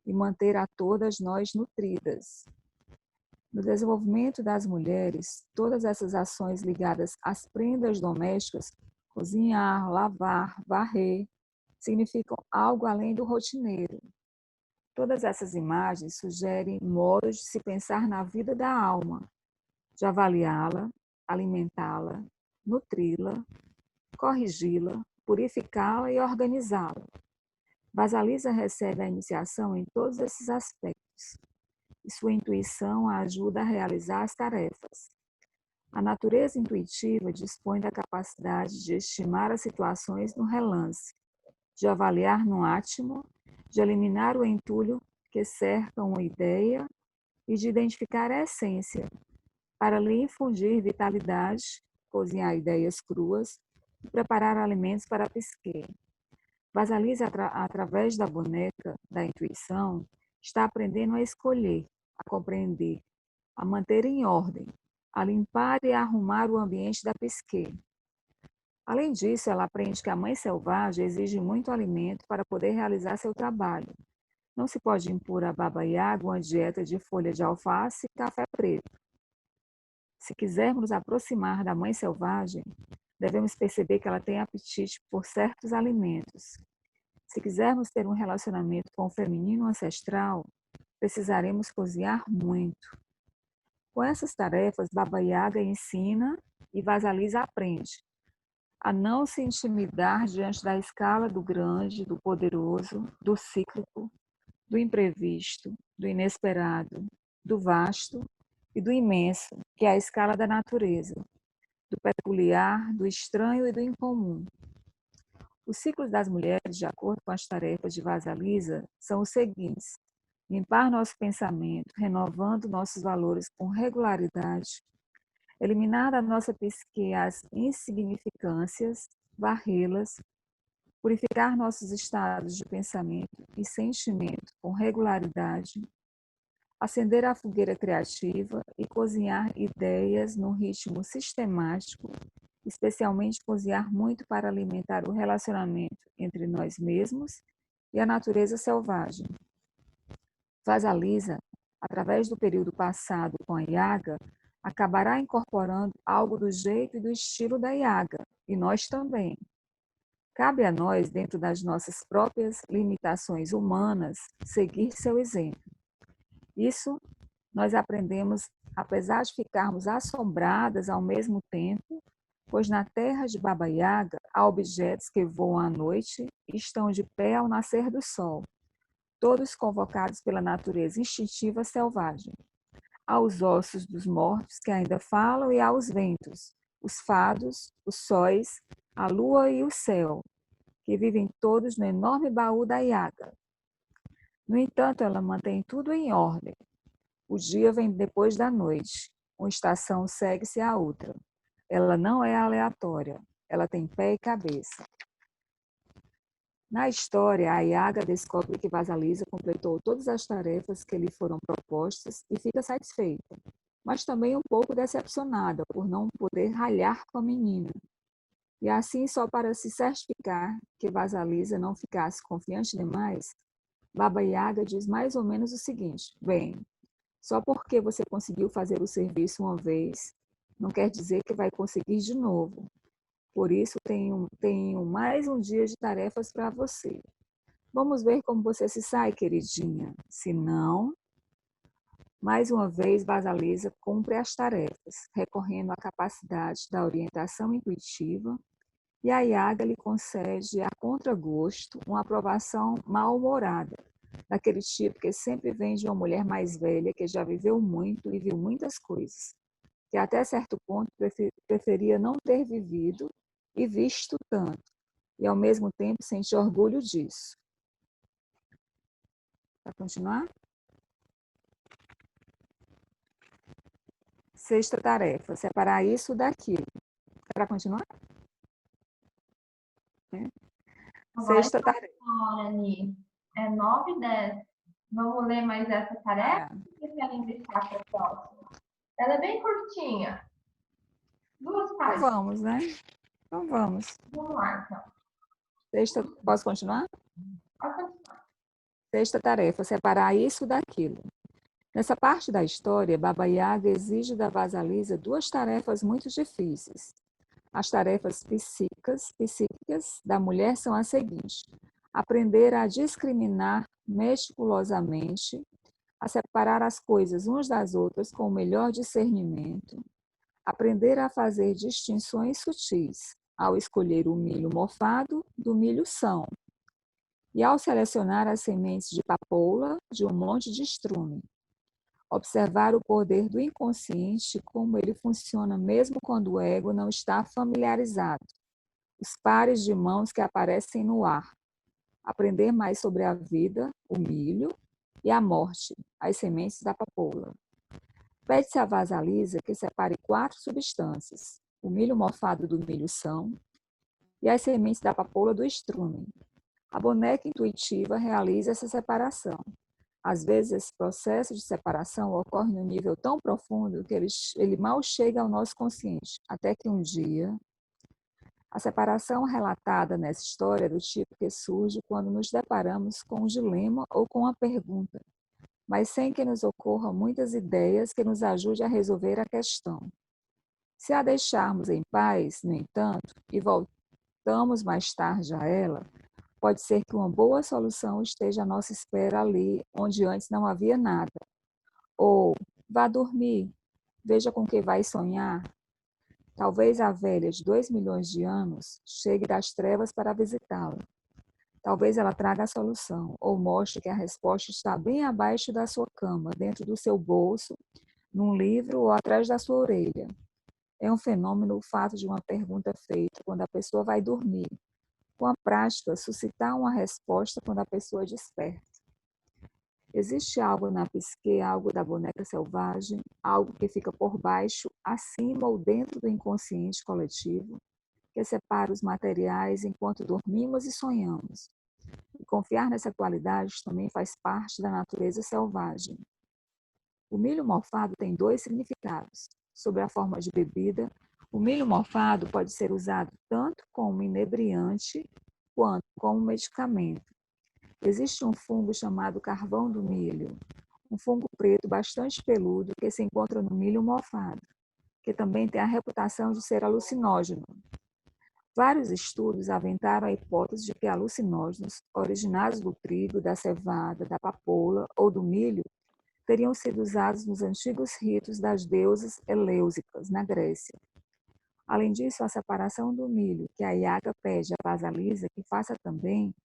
e manter a todas nós nutridas. No desenvolvimento das mulheres, todas essas ações ligadas às prendas domésticas, cozinhar, lavar, varrer, significam algo além do rotineiro. Todas essas imagens sugerem modos de se pensar na vida da alma, de avaliá-la, alimentá-la, nutri-la, corrigi-la, purificá-la e organizá-la. Vasalisa recebe a iniciação em todos esses aspectos, e sua intuição a ajuda a realizar as tarefas. A natureza intuitiva dispõe da capacidade de estimar as situações no relance, de avaliar no átimo, de eliminar o entulho que cerca uma ideia e de identificar a essência, para lhe infundir vitalidade, cozinhar ideias cruas e preparar alimentos para a psique. Vasalisa, através da boneca da intuição, está aprendendo a escolher, a compreender, a manter em ordem, a limpar e a arrumar o ambiente da psique. Além disso, ela aprende que a mãe selvagem exige muito alimento para poder realizar seu trabalho. Não se pode impor a Baba Yaga uma dieta de folha de alface e café preto. Se quisermos nos aproximar da mãe selvagem, devemos perceber que ela tem apetite por certos alimentos. Se quisermos ter um relacionamento com o feminino ancestral, precisaremos cozinhar muito. Com essas tarefas, Baba Yaga ensina e Vasalisa aprende a não se intimidar diante da escala do grande, do poderoso, do cíclico, do imprevisto, do inesperado, do vasto e do imenso, que é a escala da natureza, do peculiar, do estranho e do incomum. Os ciclos das mulheres, de acordo com as tarefas de Vasalisa, são os seguintes: limpar nosso pensamento, renovando nossos valores com regularidade, eliminar da nossa psique as insignificâncias, varrê-las, purificar nossos estados de pensamento e sentimento com regularidade, acender a fogueira criativa e cozinhar ideias num ritmo sistemático, especialmente cozinhar muito para alimentar o relacionamento entre nós mesmos e a natureza selvagem. Vasalisa, através do período passado com a Yaga, acabará incorporando algo do jeito e do estilo da Yaga, e nós também. Cabe a nós, dentro das nossas próprias limitações humanas, seguir seu exemplo. Isso nós aprendemos, apesar de ficarmos assombradas ao mesmo tempo, pois na terra de Baba Yaga há objetos que voam à noite e estão de pé ao nascer do sol, todos convocados pela natureza instintiva selvagem. Há os ossos dos mortos que ainda falam e há os ventos, os fados, os sóis, a lua e o céu, que vivem todos no enorme baú da Yaga. No entanto, ela mantém tudo em ordem. O dia vem depois da noite, uma estação segue-se à outra. Ela não é aleatória, ela tem pé e cabeça. Na história, a Yaga descobre que Vasalisa completou todas as tarefas que lhe foram propostas e fica satisfeita, mas também um pouco decepcionada por não poder ralhar com a menina. E assim, só para se certificar que Vasalisa não ficasse confiante demais, Baba Yaga diz mais ou menos o seguinte: bem, só porque você conseguiu fazer o serviço uma vez, não quer dizer que vai conseguir de novo. Por isso, tenho mais um dia de tarefas para você. Vamos ver como você se sai, queridinha. Se não, mais uma vez, Vasalisa cumpre as tarefas, recorrendo à capacidade da orientação intuitiva, e a Yaga lhe concede, a contragosto, uma aprovação mal-humorada, daquele tipo que sempre vem de uma mulher mais velha, que já viveu muito e viu muitas coisas, que até certo ponto preferia não ter vivido e visto tanto, e ao mesmo tempo sente orgulho disso. Para continuar? Sexta tarefa, separar isso daquilo. Para continuar? Agora Sexta tarefa. hora, Ni. É 9 e 10. Vamos ler mais essa tarefa? É. O que querem deixar para a próxima? Ela é bem curtinha. 2 Então páginas. vamos, né? Então vamos. Vamos lá, então. Sexta, posso continuar? Pode continuar. Sexta tarefa, separar isso daquilo. Nessa parte da história, Baba Yaga exige da Vasalisa duas tarefas muito difíceis. As tarefas psíquicas da mulher são as seguintes: aprender a discriminar meticulosamente, a separar as coisas umas das outras com o melhor discernimento, aprender a fazer distinções sutis ao escolher o milho mofado do milho são, e ao selecionar as sementes de papoula de um monte de estrume. Observar o poder do inconsciente, como ele funciona mesmo quando o ego não está familiarizado. Os pares de mãos que aparecem no ar. Aprender mais sobre a vida, o milho, e a morte, as sementes da papoula. Pede-se a Vasalisa que separe 4 substâncias: o milho mofado do milho são e as sementes da papoula do estrume. A boneca intuitiva realiza essa separação. Às vezes, esse processo de separação ocorre num nível tão profundo que ele mal chega ao nosso consciente, até que um dia... A separação relatada nessa história é do tipo que surge quando nos deparamos com um dilema ou com uma pergunta, mas sem que nos ocorram muitas ideias que nos ajudem a resolver a questão. Se a deixarmos em paz, no entanto, e voltamos mais tarde a ela, pode ser que uma boa solução esteja à nossa espera ali, onde antes não havia nada. Ou, vá dormir, veja com que vai sonhar. Talvez a velha de 2 milhões de anos chegue das trevas para visitá-la. Talvez ela traga a solução, ou mostre que a resposta está bem abaixo da sua cama, dentro do seu bolso, num livro ou atrás da sua orelha. É um fenômeno o fato de uma pergunta feita quando a pessoa vai dormir. Com a prática, suscitar uma resposta quando a pessoa desperta. Existe algo na psique, algo da boneca selvagem, algo que fica por baixo, acima ou dentro do inconsciente coletivo, que separa os materiais enquanto dormimos e sonhamos. E confiar nessa qualidade também faz parte da natureza selvagem. O milho mofado tem 2 significados. Sob a forma de bebida, o milho mofado pode ser usado tanto como inebriante quanto como medicamento. Existe um fungo chamado carvão do milho, um fungo preto bastante peludo que se encontra no milho mofado, que também tem a reputação de ser alucinógeno. Vários estudos aventaram a hipótese de que alucinógenos, originados do trigo, da cevada, da papoula ou do milho, teriam sido usados nos antigos ritos das deusas elêusicas, na Grécia. Além disso, a separação do milho, que a Yaga pede a Vasalisa que faça também,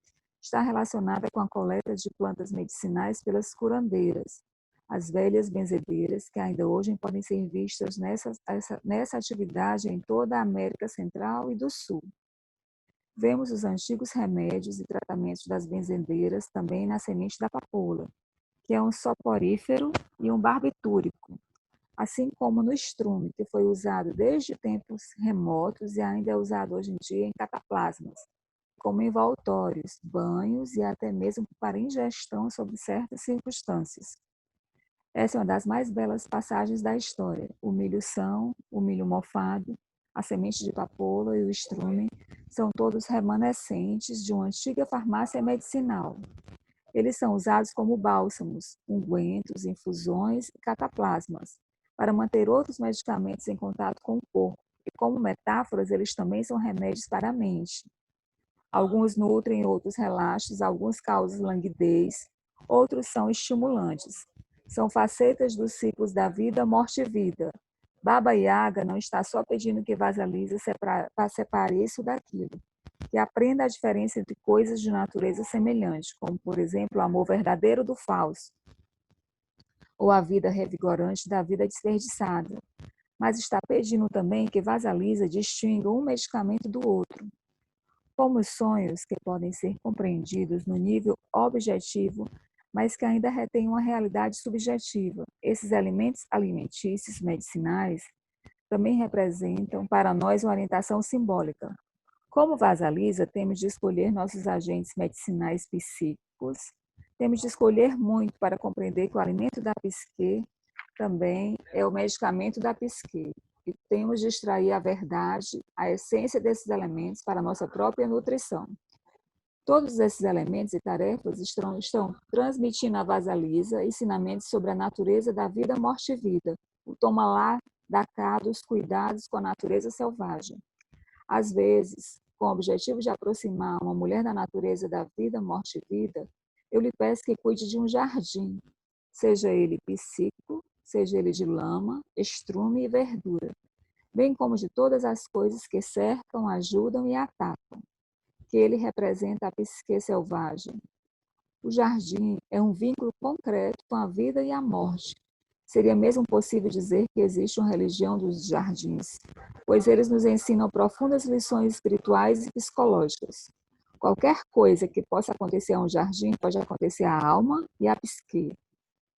está relacionada com a coleta de plantas medicinais pelas curandeiras, as velhas benzedeiras, que ainda hoje podem ser vistas nessa atividade em toda a América Central e do Sul. Vemos os antigos remédios e tratamentos das benzedeiras também na semente da papoula, que é um soporífero e um barbitúrico, assim como no estrume, que foi usado desde tempos remotos e ainda é usado hoje em dia em cataplasmas, como envoltórios, banhos e até mesmo para ingestão sob certas circunstâncias. Essa é uma das mais belas passagens da história. O milho são, o milho mofado, a semente de papoula e o estrume são todos remanescentes de uma antiga farmácia medicinal. Eles são usados como bálsamos, ungüentos, infusões e cataplasmas, para manter outros medicamentos em contato com o corpo. E como metáforas, eles também são remédios para a mente. Alguns nutrem, outros relaxam, alguns causam languidez, outros são estimulantes. São facetas dos ciclos da vida, morte e vida. Baba Yaga não está só pedindo que Vasalisa separe isso daquilo. que aprenda a diferença entre coisas de natureza semelhante, como, por exemplo, o amor verdadeiro do falso, ou a vida revigorante da vida desperdiçada. Mas está pedindo também que Vasalisa distinga um medicamento do outro, como os sonhos que podem ser compreendidos no nível objetivo, mas que ainda retêm uma realidade subjetiva. Esses elementos alimentícios medicinais também representam para nós uma orientação simbólica. Como Vasalisa, temos de escolher nossos agentes medicinais psíquicos, temos de escolher muito para compreender que o alimento da psique também é o medicamento da psique. E temos de extrair a verdade, a essência desses elementos para a nossa própria nutrição. Todos esses elementos e tarefas estão transmitindo a Vasalisa ensinamentos sobre a natureza da vida, morte e vida, o toma lá da cá dos cuidados com a natureza selvagem. Às vezes, com o objetivo de aproximar uma mulher da natureza da vida, morte e vida, eu lhe peço que cuide de um jardim, seja ele psíquico, seja ele de lama, estrume e verdura, bem como de todas as coisas que cercam, ajudam e atacam, que ele representa a psique selvagem. O jardim é um vínculo concreto com a vida e a morte. Seria mesmo possível dizer que existe uma religião dos jardins, pois eles nos ensinam profundas lições espirituais e psicológicas. Qualquer coisa que possa acontecer a um jardim pode acontecer à alma e à psique.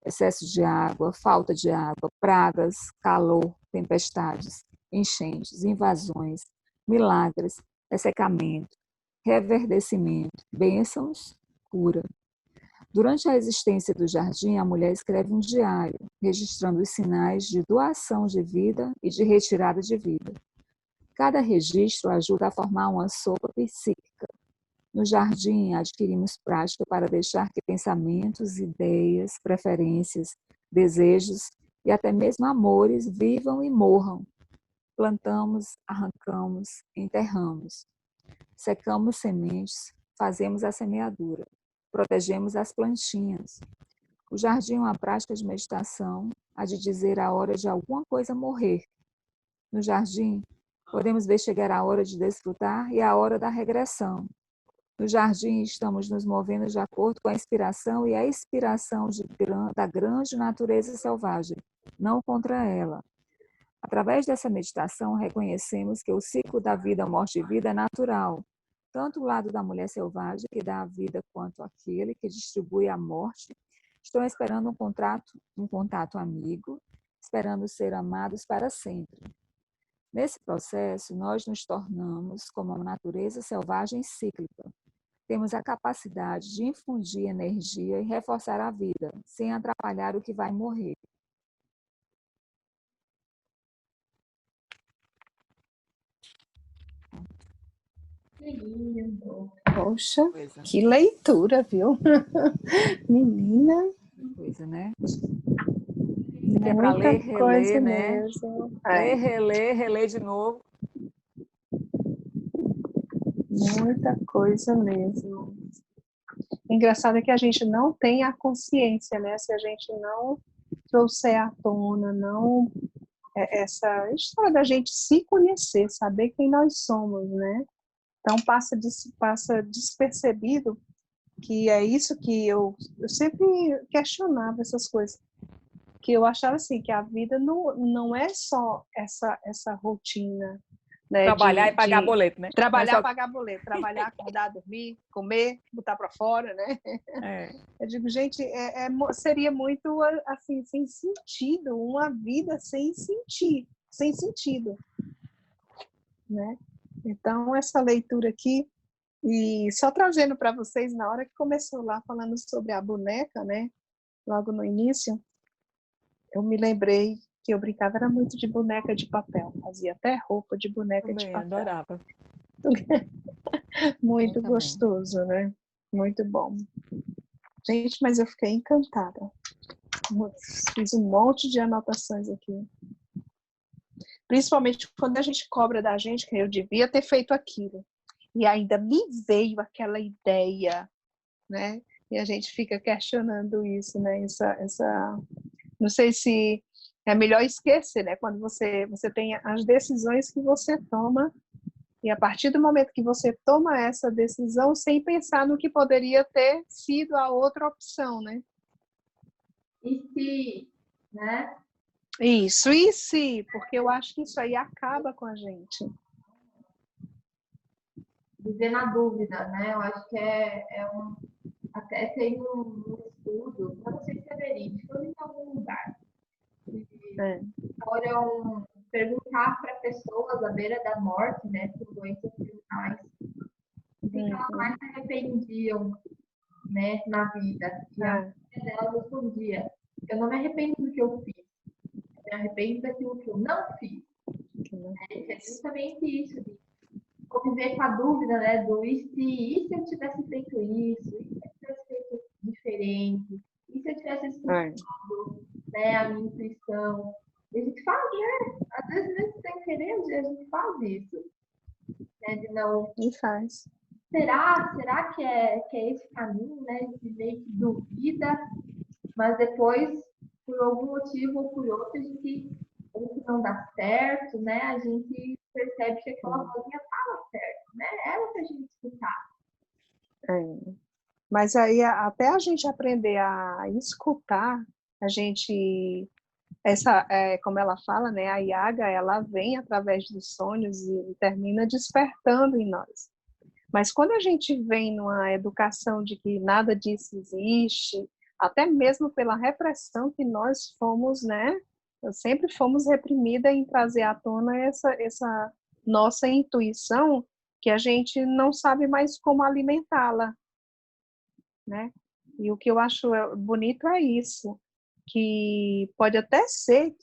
Excesso de água, falta de água, pragas, calor, tempestades, enchentes, invasões, milagres, ressecamento, reverdecimento, bênçãos, cura. Durante a existência do jardim, a mulher escreve um diário, registrando os sinais de doação de vida e de retirada de vida. Cada registro ajuda a formar uma sopa psíquica. No jardim, adquirimos prática para deixar que pensamentos, ideias, preferências, desejos e até mesmo amores vivam e morram. Plantamos, arrancamos, enterramos. Secamos sementes, fazemos a semeadura. Protegemos as plantinhas. O jardim é uma prática de meditação, a de dizer a hora de alguma coisa morrer. No jardim, podemos ver chegar a hora de desfrutar e a hora da regressão. No jardim, estamos nos movendo de acordo com a inspiração e a expiração da grande natureza selvagem, não contra ela. Através dessa meditação, reconhecemos que o ciclo da vida, morte e vida é natural, tanto o lado da mulher selvagem, que dá a vida, quanto aquele que distribui a morte, estão esperando um contato amigo, esperando ser amados para sempre. Nesse processo, nós nos tornamos como a natureza selvagem cíclica. Temos a capacidade de infundir energia e reforçar a vida, sem atrapalhar o que vai morrer. Poxa, que leitura, viu? Menina. Coisa, né? Que é para ler, reler, né? Mesmo. Ler, reler, reler de novo. Muita coisa mesmo. Engraçado é que a gente não tem a consciência, né? Se a gente não trouxer à tona, não essa história da gente se conhecer, saber quem nós somos, né? Então passa despercebido que é isso que eu sempre questionava essas coisas, que eu achava assim, que a vida não é só essa rotina, né, trabalhar e pagar boleto, né? Trabalhar, pagar boleto, trabalhar, acordar, dormir, comer, botar para fora, né? É. Eu digo, gente, seria muito assim, sem sentido, uma vida sem sentido, né? Então, essa leitura aqui, e só trazendo para vocês, na hora que começou lá falando sobre a boneca, né? Logo no início, eu me lembrei que eu brincava era muito de boneca de papel, fazia até roupa de boneca de papel. Adorava. Muito gostoso, né? Muito bom. Gente, mas eu fiquei encantada. Fiz um monte de anotações aqui. Principalmente quando a gente cobra da gente que eu devia ter feito aquilo. E ainda me veio aquela ideia, né? E a gente fica questionando isso, né? Não sei se é melhor esquecer, né? Quando você tem as decisões que você toma E a partir do momento que você toma essa decisão, sem pensar no que poderia ter sido a outra opção, né? E se, né? Isso, e se? Porque eu acho que isso aí acaba com a gente. Viver na dúvida, né? Eu acho que até tem um estudo, eu não sei se é verídico, eu li em algum lugar, que foram perguntar para pessoas à beira da morte, né, com doenças terminais, o que elas mais se arrependiam, né, na vida. E a maioria delas respondia: eu não me arrependo do que eu fiz, eu me arrependo daquilo que eu não fiz. É justamente isso, de conviver com a dúvida, né, do e se eu tivesse feito isso, e se eu tivesse feito diferente, e se eu tivesse escutado, né, a minha intuição. E a gente faz, né? Às vezes, mesmo sem querer, a gente faz isso. Né, de não... E faz. Será que é esse caminho, né? De meio que duvida, mas depois, por algum motivo ou por outro, a gente não dá certo, né? A gente percebe que aquela vozinha estava certa, né? Era pra gente escutar. Mas aí, até a gente aprender a escutar, a gente... como ela fala, né? A Yaga, ela vem através dos sonhos e termina despertando em nós. Mas quando a gente vem numa educação de que nada disso existe, até mesmo pela repressão que nós fomos, né? Sempre fomos reprimidas em trazer à tona essa nossa intuição, que a gente não sabe mais como alimentá-la, né? E o que eu acho bonito é isso, que pode até ser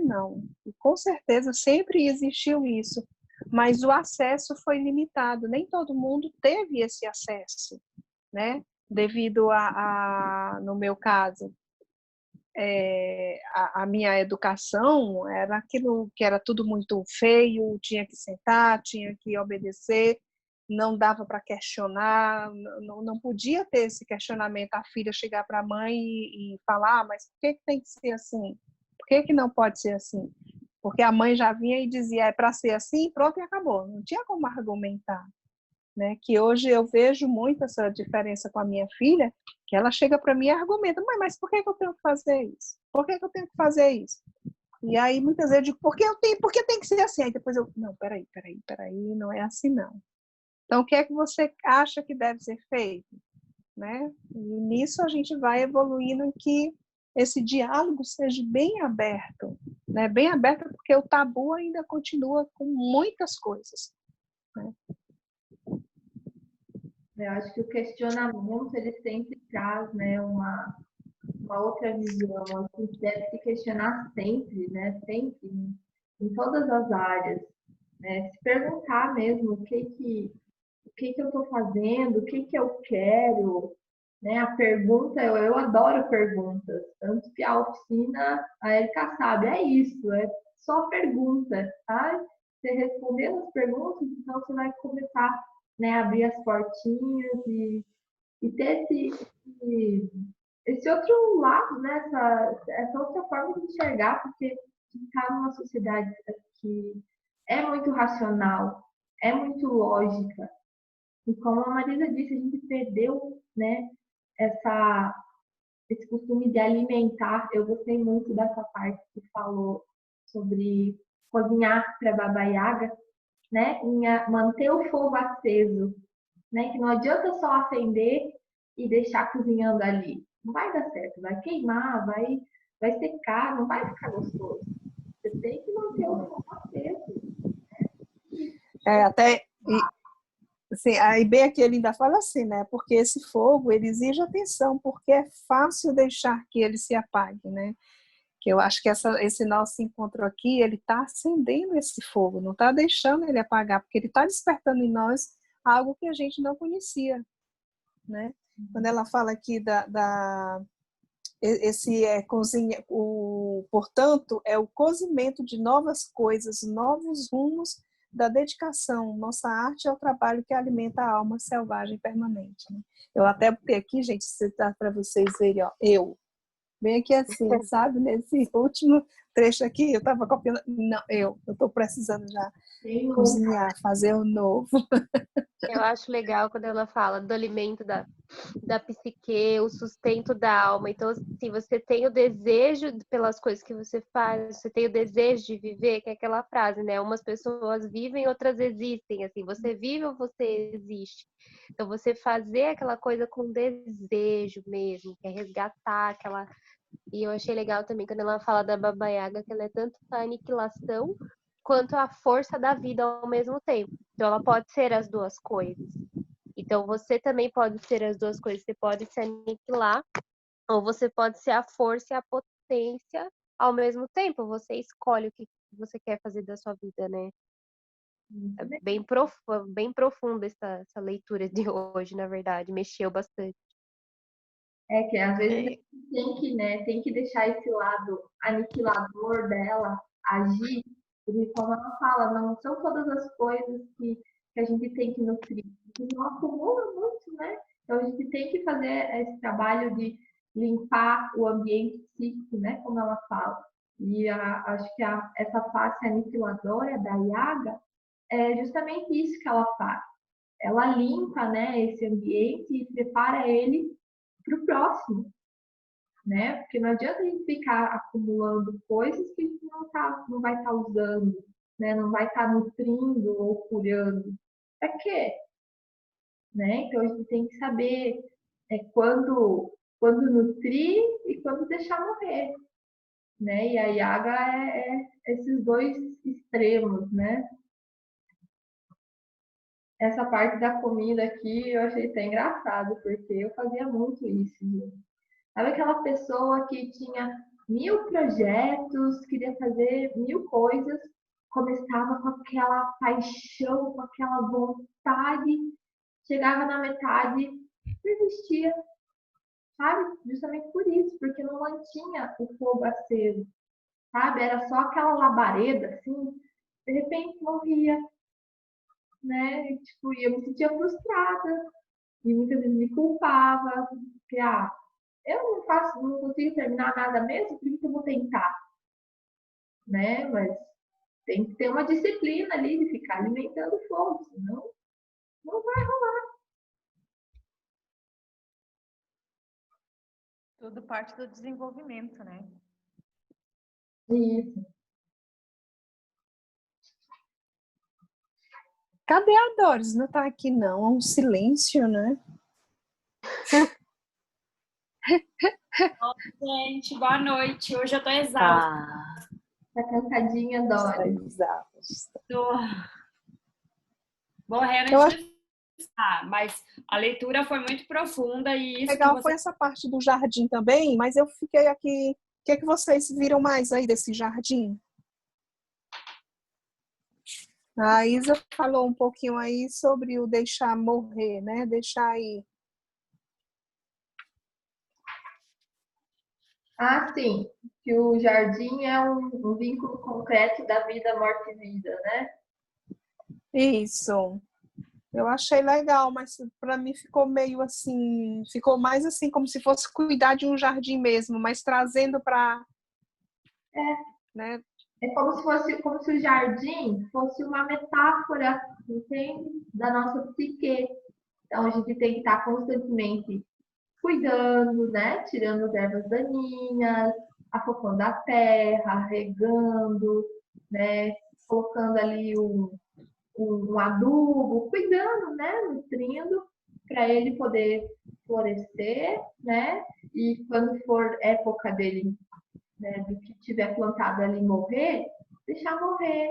não, e com certeza sempre existiu isso, mas o acesso foi limitado, nem todo mundo teve esse acesso, né? Devido no meu caso, a minha educação era aquilo que era tudo muito feio, tinha que sentar, tinha que obedecer, não dava para questionar, não podia ter esse questionamento, a filha chegar para a mãe e falar, mas por que tem que ser assim? Por que não pode ser assim? Porque a mãe já vinha e dizia, é para ser assim, pronto e acabou. Não tinha como argumentar. Né? Que hoje eu vejo muito essa diferença com a minha filha, que ela chega para mim e argumenta, mas por que eu tenho que fazer isso? Por que eu tenho que fazer isso? E aí muitas vezes eu digo, porque tem que ser assim? Aí depois eu, não, peraí, não é assim não. Então o que é que você acha que deve ser feito? Né? E nisso a gente vai evoluindo em que esse diálogo seja bem aberto, né? Bem aberto porque o tabu ainda continua com muitas coisas, né? Eu acho que o questionamento, ele sempre traz, né, uma outra visão. A gente deve se questionar sempre, né, sempre, em todas as áreas. Né? Se perguntar mesmo o que eu estou fazendo, o que eu quero. Né? A pergunta, eu adoro perguntas. Tanto que a oficina, a Erika sabe, é isso, é só pergunta. Tá? Você respondendo as perguntas, então você vai começar, né, a abrir as portinhas e ter esse outro lado, né? Essa outra forma de enxergar, porque a gente está numa sociedade que é muito racional, é muito lógica. E como a Marisa disse, a gente perdeu, né, esse costume de alimentar. Eu gostei muito dessa parte que falou sobre cozinhar para Baba Yaga, né? Manter o fogo aceso, né? Que não adianta só acender e deixar cozinhando ali. Não vai dar certo, vai queimar, vai secar, não vai ficar gostoso. Você tem que manter o fogo aceso. Assim, aí bem aqui ele ainda fala assim, né? Porque esse fogo, ele exige atenção, porque é fácil deixar que ele se apague, né? Que eu acho que esse nosso encontro aqui, ele está acendendo esse fogo, não está deixando ele apagar, porque ele está despertando em nós algo que a gente não conhecia, né? Quando ela fala aqui portanto, é o cozimento de novas coisas, novos rumos da dedicação. Nossa arte é o trabalho que alimenta a alma selvagem permanente. Né? Eu até botei aqui, gente, para vocês verem, ó, eu. Bem aqui assim, sabe? Nesse último, trecho aqui, eu estava copiando. Não, eu estou precisando já Tem um- cozinhar, fazer o novo. Eu acho legal quando ela fala do alimento da psique, o sustento da alma. Então, assim, você tem o desejo pelas coisas que você faz, você tem o desejo de viver, que é aquela frase, né? Umas pessoas vivem, outras existem. Assim, você vive ou você existe. Então, você fazer aquela coisa com desejo mesmo, que é resgatar aquela. E eu achei legal também quando ela fala da Baba Yaga, que ela é tanto a aniquilação quanto a força da vida ao mesmo tempo. Então, ela pode ser as duas coisas. Então, você também pode ser as duas coisas. Você pode se aniquilar, ou você pode ser a força e a potência ao mesmo tempo. Você escolhe o que você quer fazer da sua vida, né? É bem profunda essa leitura de hoje, na verdade. Mexeu bastante. É que às vezes a gente tem que, né, tem que deixar esse lado aniquilador dela agir, porque como ela fala, não são todas as coisas que a gente tem que nutrir, porque não acumula muito, né? Então a gente tem que fazer esse trabalho de limpar o ambiente psíquico, né, como ela fala. E acho que essa face aniquiladora da Yaga é justamente isso que ela faz. Ela limpa, né, esse ambiente e prepara ele para o próximo, né? Porque não adianta a gente ficar acumulando coisas que a gente não vai estar usando, né? Não vai estar nutrindo ou curando. Para quê? Né? Então a gente tem que saber quando nutrir e quando deixar morrer, né? E a Yaga é esses dois extremos, né? Essa parte da comida aqui eu achei até engraçado, porque eu fazia muito isso, gente. Sabe aquela pessoa que tinha 1000 projetos, queria fazer 1000 coisas, começava com aquela paixão, com aquela vontade, chegava na metade, desistia, sabe? Justamente por isso, porque não mantinha o fogo aceso, sabe? Era só aquela labareda, assim, de repente morria, né? E, tipo, eu me sentia frustrada, e muitas vezes me culpava, que, eu não consigo terminar nada mesmo, por que eu vou tentar, né? Mas tem que ter uma disciplina ali de ficar alimentando o fogo, senão não vai. Tudo parte do desenvolvimento, né? Isso. Cadê a Doris? Não está aqui, não. É um silêncio, né? Gente, boa noite. Hoje eu tô exausta. Tá cansadinha, Está Dora. exausta. Tô morrendo Eu de acho descansar, mas a leitura foi muito profunda e isso que legal você... foi essa parte do jardim também, mas eu fiquei aqui. O que é que vocês viram mais aí desse jardim? A Isa falou um pouquinho aí sobre o deixar morrer, né? Deixar aí. Sim, que o jardim é um vínculo concreto da vida, morte e vida, né? Isso. Eu achei legal, mas para mim ficou meio assim, ficou mais assim como se fosse cuidar de um jardim mesmo, mas trazendo para, né? É como se o jardim fosse uma metáfora, entende? Da nossa psique. Então a gente tem que estar constantemente cuidando, né? Tirando as ervas daninhas, afofando a terra, regando, né? Colocando ali um adubo, cuidando, né? Nutrindo, para ele poder florescer, né? E quando for época dele, né, do que tiver plantado ali morrer, deixar morrer,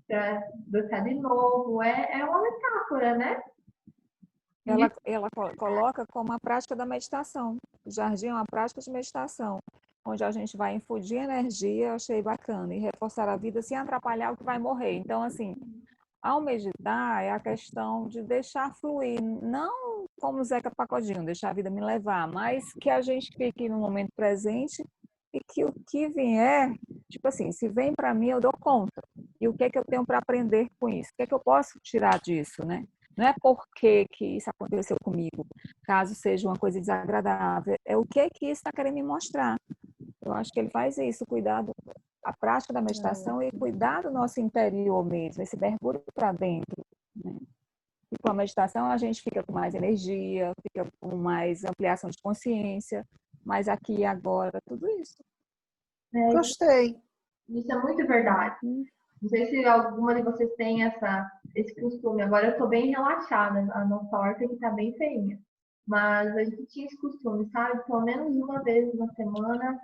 para brotar de novo. É uma metáfora, né? Ela coloca como a prática da meditação. O jardim é uma prática de meditação, onde a gente vai infundir energia, eu achei bacana, e reforçar a vida sem atrapalhar o que vai morrer. Então, assim, ao meditar é a questão de deixar fluir, não como Zeca Pagodinho, deixar a vida me levar, mas que a gente fique no momento presente e que o que vier, tipo assim, se vem para mim, eu dou conta. E o que é que eu tenho para aprender com isso? O que é que eu posso tirar disso, né? Não é porque que isso aconteceu comigo, caso seja uma coisa desagradável, é o que é que isso está querendo me mostrar. Eu acho que ele faz isso, cuidado a prática da meditação é cuidar do nosso interior mesmo, esse mergulho para dentro, né? E com a meditação a gente fica com mais energia, fica com mais ampliação de consciência, mais aqui e agora, tudo isso. Gostei. Isso é muito verdade. Não sei se alguma de vocês tem esse costume. Agora eu estou bem relaxada, a nossa horta que está bem feinha. Mas a gente tinha esse costume, sabe? Pelo menos uma vez na semana,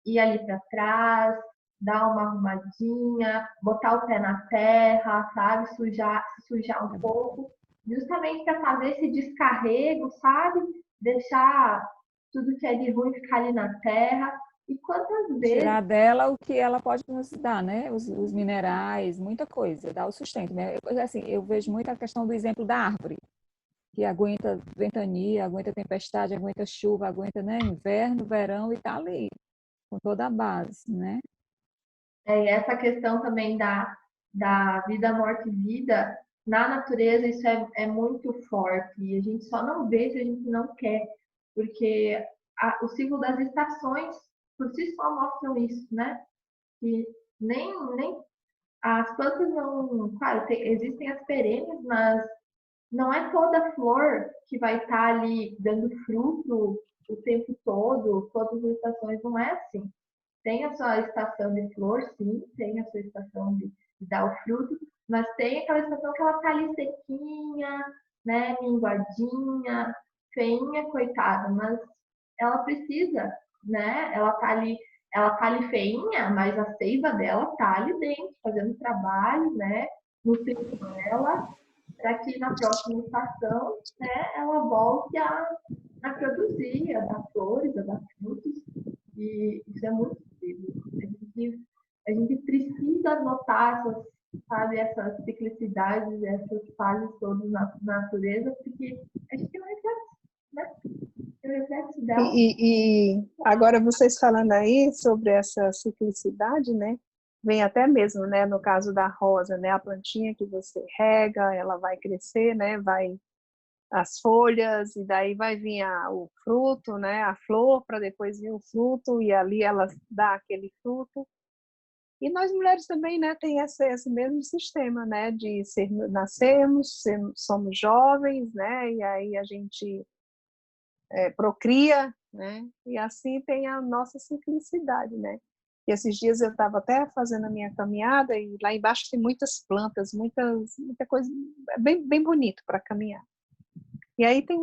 ir ali para trás, dar uma arrumadinha, botar o pé na terra, sabe? Sujar um pouco. Justamente para fazer esse descarrego, sabe? Deixar tudo que é de ruim ficar ali na terra. E quantas vezes... Tirar dela o que ela pode nos dar, né? Os minerais, muita coisa, dar o sustento, né? Assim, eu vejo muito a questão do exemplo da árvore, que aguenta ventania, aguenta tempestade, aguenta chuva, aguenta, né, inverno, verão e tá ali, com toda a base, né? Essa questão também da vida, morte e vida, na natureza isso é muito forte. E a gente só não vê se a gente não quer, porque o ciclo das estações por si só mostram isso, né? Que nem as plantas não... Claro, existem as perenes, mas não é toda flor que vai estar ali dando fruto o tempo todo, todas as estações, não é assim. Tem a sua estação de flor, sim, tem a sua estação de dar o fruto, mas tem aquela estação que ela está ali sequinha, né, minguadinha, feinha, coitada, mas ela precisa, né? Ela tá ali feinha, mas a seiva dela tá ali dentro, fazendo trabalho, né? Nutrindo ela, para que na próxima estação, né, ela volte a produzir, a dar flores, a dar frutos. E isso é muito incrível. A gente precisa notar essas ciclicidades, essas fases todas na natureza, porque a gente é um reflexo, né? É um reflexo dela. E agora vocês falando aí sobre essa ciclicidade, né? Vem até mesmo, né? No caso da rosa, né? A plantinha que você rega, ela vai crescer, né? Vai as folhas e daí vai vir o fruto, né? A flor para depois vir o fruto e ali ela dá aquele fruto. E nós mulheres também, né? Tem esse mesmo sistema, né? De nascemos, somos jovens, né? E aí a gente procria, né? E assim tem a nossa ciclicidade, né? E esses dias eu estava até fazendo a minha caminhada e lá embaixo tem muitas plantas, muita coisa, bem bonito para caminhar. E aí tem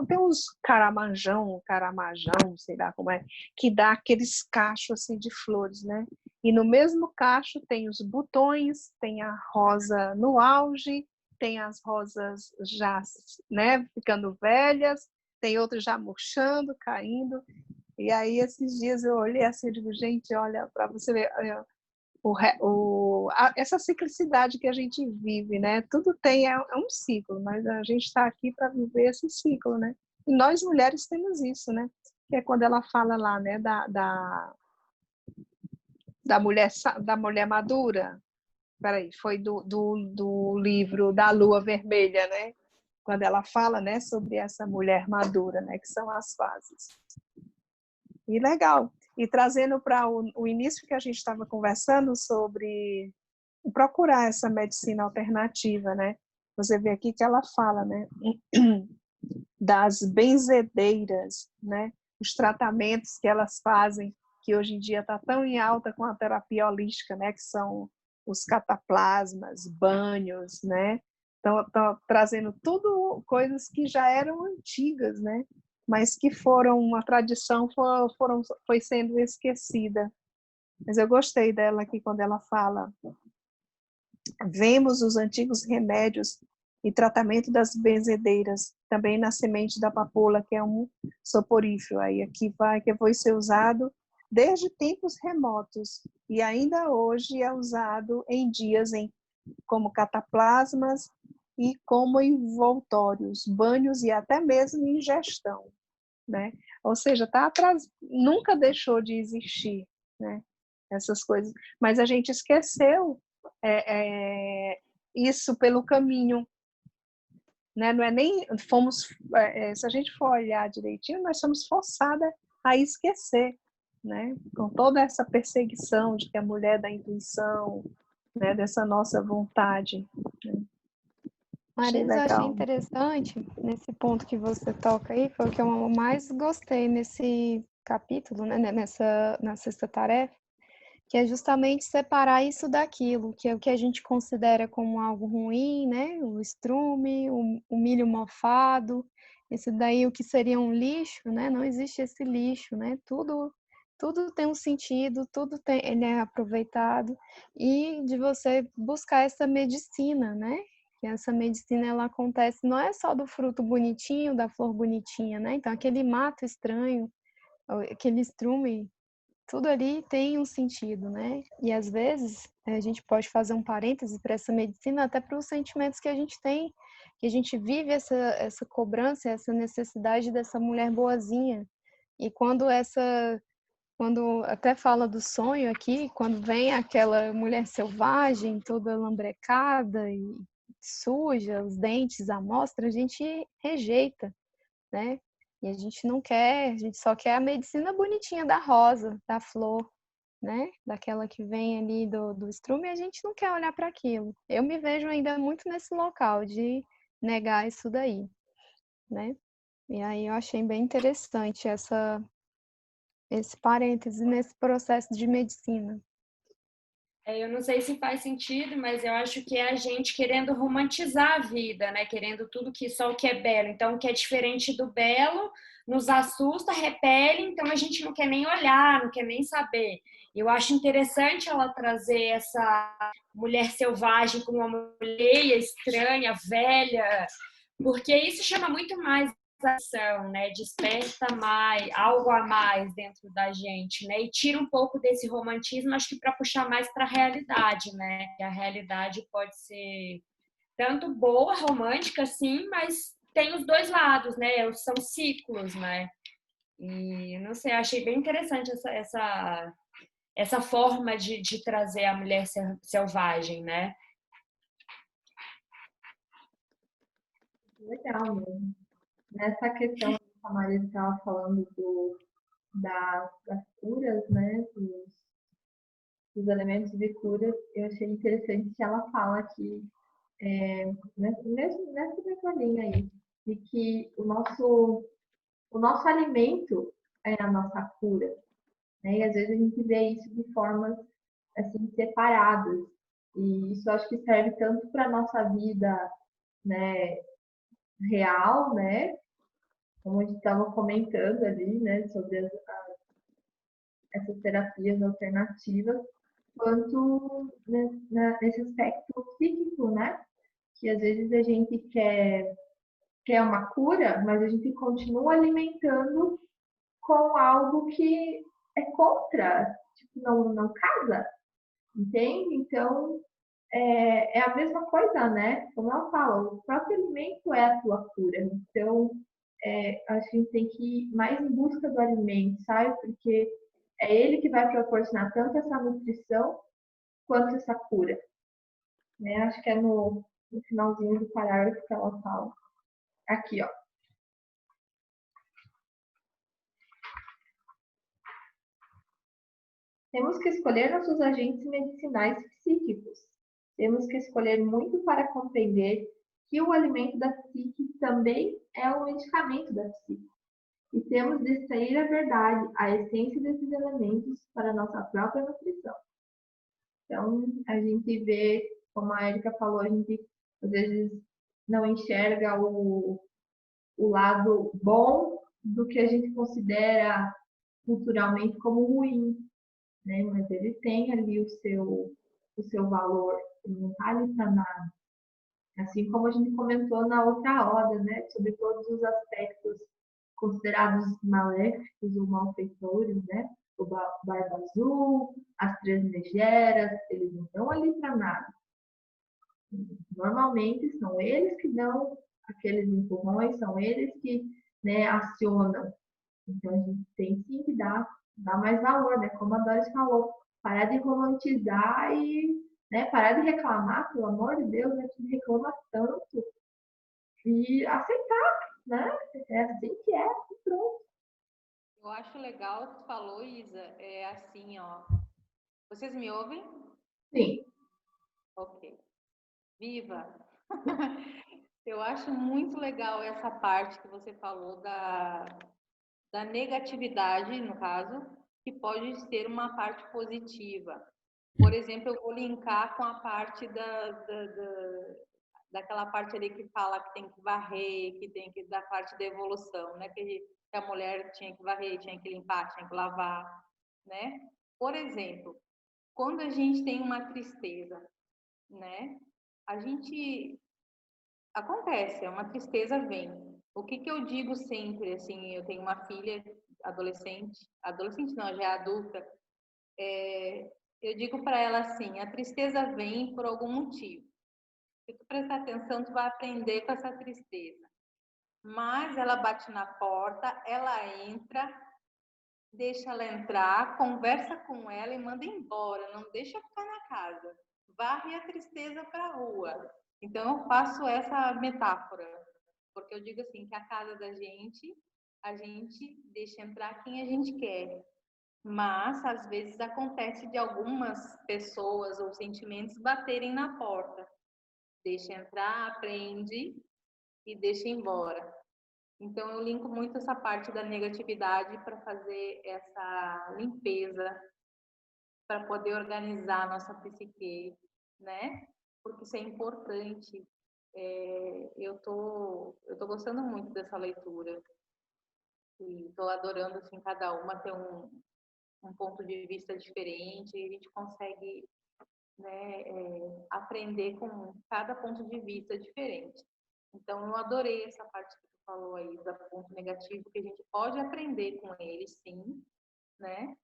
tem uns caramajão, sei lá como é, que dá aqueles cachos assim de flores, né? E no mesmo cacho tem os botões, tem a rosa no auge, tem as rosas já, né, ficando velhas, tem outras já murchando, caindo. E aí esses dias eu olhei assim e digo, gente, olha, para você ver essa ciclicidade que a gente vive, né? Tudo tem um ciclo, mas a gente está aqui para viver esse ciclo, né? E nós mulheres temos isso, né? Que é quando ela fala lá, né, da mulher madura. Peraí, foi do livro da Lua Vermelha, né? Quando ela fala, né, sobre essa mulher madura, né, que são as fases. E legal. E trazendo para o início que a gente estava conversando sobre procurar essa medicina alternativa, né? Você vê aqui que ela fala, né, das benzedeiras, né? Os tratamentos que elas fazem, que hoje em dia está tão em alta com a terapia holística, né? Que são os cataplasmas, banhos, né? Estão trazendo tudo coisas que já eram antigas, né? Mas que foram uma tradição, foi sendo esquecida. Mas eu gostei dela aqui quando ela fala: vemos os antigos remédios e tratamento das benzedeiras, também na semente da papoula, que é um soporífero, aí aqui que foi ser usado desde tempos remotos e ainda hoje é usado em dias como cataplasmas e como envoltórios, banhos e até mesmo ingestão, né? Ou seja, nunca deixou de existir, né? Essas coisas, mas a gente esqueceu isso pelo caminho, né? Não é nem se a gente for olhar direitinho, nós somos forçadas a esquecer, né? Com toda essa perseguição de que a mulher é da intuição, né? Dessa nossa vontade. Né? Achei Marisa, eu achei legal. interessante nesse ponto que você toca aí, foi o que eu mais gostei nesse capítulo, né, na sexta tarefa, que é justamente separar isso daquilo, que é o que a gente considera como algo ruim, né, o estrume, o milho mofado, esse daí o que seria um lixo, né, não existe esse lixo, né, tudo tem um sentido, ele é aproveitado, e de você buscar essa medicina, né, que essa medicina ela acontece não é só do fruto bonitinho, da flor bonitinha, né? Então aquele mato estranho, aquele estrume, tudo ali tem um sentido, né? E às vezes a gente pode fazer um parêntese para essa medicina até para os sentimentos que a gente tem, que a gente vive essa cobrança, essa necessidade dessa mulher boazinha. E quando até fala do sonho aqui, quando vem aquela mulher selvagem, toda lambrecada e suja, os dentes à mostra, a gente rejeita, né? E a gente não quer, a gente só quer a medicina bonitinha da rosa, da flor, né? Daquela que vem ali do estrume, e a gente não quer olhar para aquilo. Eu me vejo ainda muito nesse local de negar isso daí, né? E aí eu achei bem interessante esse parêntese nesse processo de medicina. Eu não sei se faz sentido, mas eu acho que é a gente querendo romantizar a vida, né? Querendo tudo que só o que é belo. Então, o que é diferente do belo nos assusta, repele, então a gente não quer nem olhar, não quer nem saber. Eu acho interessante ela trazer essa mulher selvagem como uma mulher estranha, velha, porque isso chama muito mais ação, né? Desperta mais, algo a mais dentro da gente, né? E tira um pouco desse romantismo, acho que para puxar mais para a realidade, né? E a realidade pode ser tanto boa, romântica, sim, mas tem os dois lados, né? São ciclos, né? E não sei, achei bem interessante essa forma de trazer a mulher selvagem, né? Legal mesmo. Nessa questão que a Maria estava falando das curas, né? Dos elementos de cura, eu achei interessante que ela fala que, nessa mesma linha aí, de que o nosso alimento é a nossa cura. Né? E às vezes a gente vê isso de formas assim, separadas. E isso acho que serve tanto para a nossa vida, né, real, né? Como a gente estava comentando ali, né, sobre essas terapias alternativas, quanto nesse aspecto psíquico, né? Que às vezes a gente quer uma cura, mas a gente continua alimentando com algo que é contra, tipo, não casa, entende? Então, é a mesma coisa, né? Como ela fala, o próprio alimento é a tua cura. Então, acho que a gente tem que ir mais em busca do alimento, sabe? Porque é ele que vai proporcionar tanto essa nutrição quanto essa cura. Né? Acho que é no finalzinho do parágrafo que ela fala. Aqui, ó. Temos que escolher nossos agentes medicinais psíquicos. Temos que escolher muito para compreender que o alimento da psique também é o medicamento da psique. E temos de extrair a verdade, a essência desses elementos para a nossa própria nutrição. Então, a gente vê, como a Erika falou, a gente às vezes não enxerga o lado bom do que a gente considera culturalmente como ruim, né? Mas ele tem ali o seu valor, ele não está ali para nada. Assim como a gente comentou na outra roda, né? Sobre todos os aspectos considerados maléficos ou malfeitores, né? O Barba Azul, as Três Megeras, eles não estão ali para nada. Normalmente são eles que dão aqueles empurrões, são eles que, né, acionam. Então a gente tem sim que dar mais valor, né? Como a Doris falou, parar de romantizar e, né, parar de reclamar, pelo amor de Deus, a gente reclama tanto e aceitar, né? É assim que é, e pronto. Eu acho legal o que tu falou, Isa, é assim, ó. Vocês me ouvem? Sim. Ok. Viva! Eu acho muito legal essa parte que você falou da negatividade, no caso, que pode ser uma parte positiva. Por exemplo, eu vou linkar com a parte daquela parte ali que fala que tem que varrer, que tem que da parte da evolução, né? Que a mulher tinha que varrer, tinha que limpar, tinha que lavar, né? Por exemplo, quando a gente tem uma tristeza, né? A gente acontece, é uma tristeza vem. O que que eu digo sempre, assim, eu tenho uma filha adolescente não, já é adulta, eu digo para ela assim, a tristeza vem por algum motivo. Se tu prestar atenção, tu vai aprender com essa tristeza. Mas ela bate na porta, ela entra, deixa ela entrar, conversa com ela e manda embora, não deixa ficar na casa. Varre a tristeza para a rua. Então, eu faço essa metáfora, porque eu digo assim, que a casa da gente, a gente deixa entrar quem a gente quer. Mas, às vezes, acontece de algumas pessoas ou sentimentos baterem na porta. Deixa entrar, aprende e deixa embora. Então, eu linko muito essa parte da negatividade para fazer essa limpeza, para poder organizar a nossa psique, né? Porque isso é importante. Eu tô gostando muito dessa leitura e tô adorando assim cada uma ter um ponto de vista diferente e a gente consegue, né, aprender com cada ponto de vista diferente. Então, eu adorei essa parte que tu falou aí, do ponto negativo, que a gente pode aprender com ele, sim, né?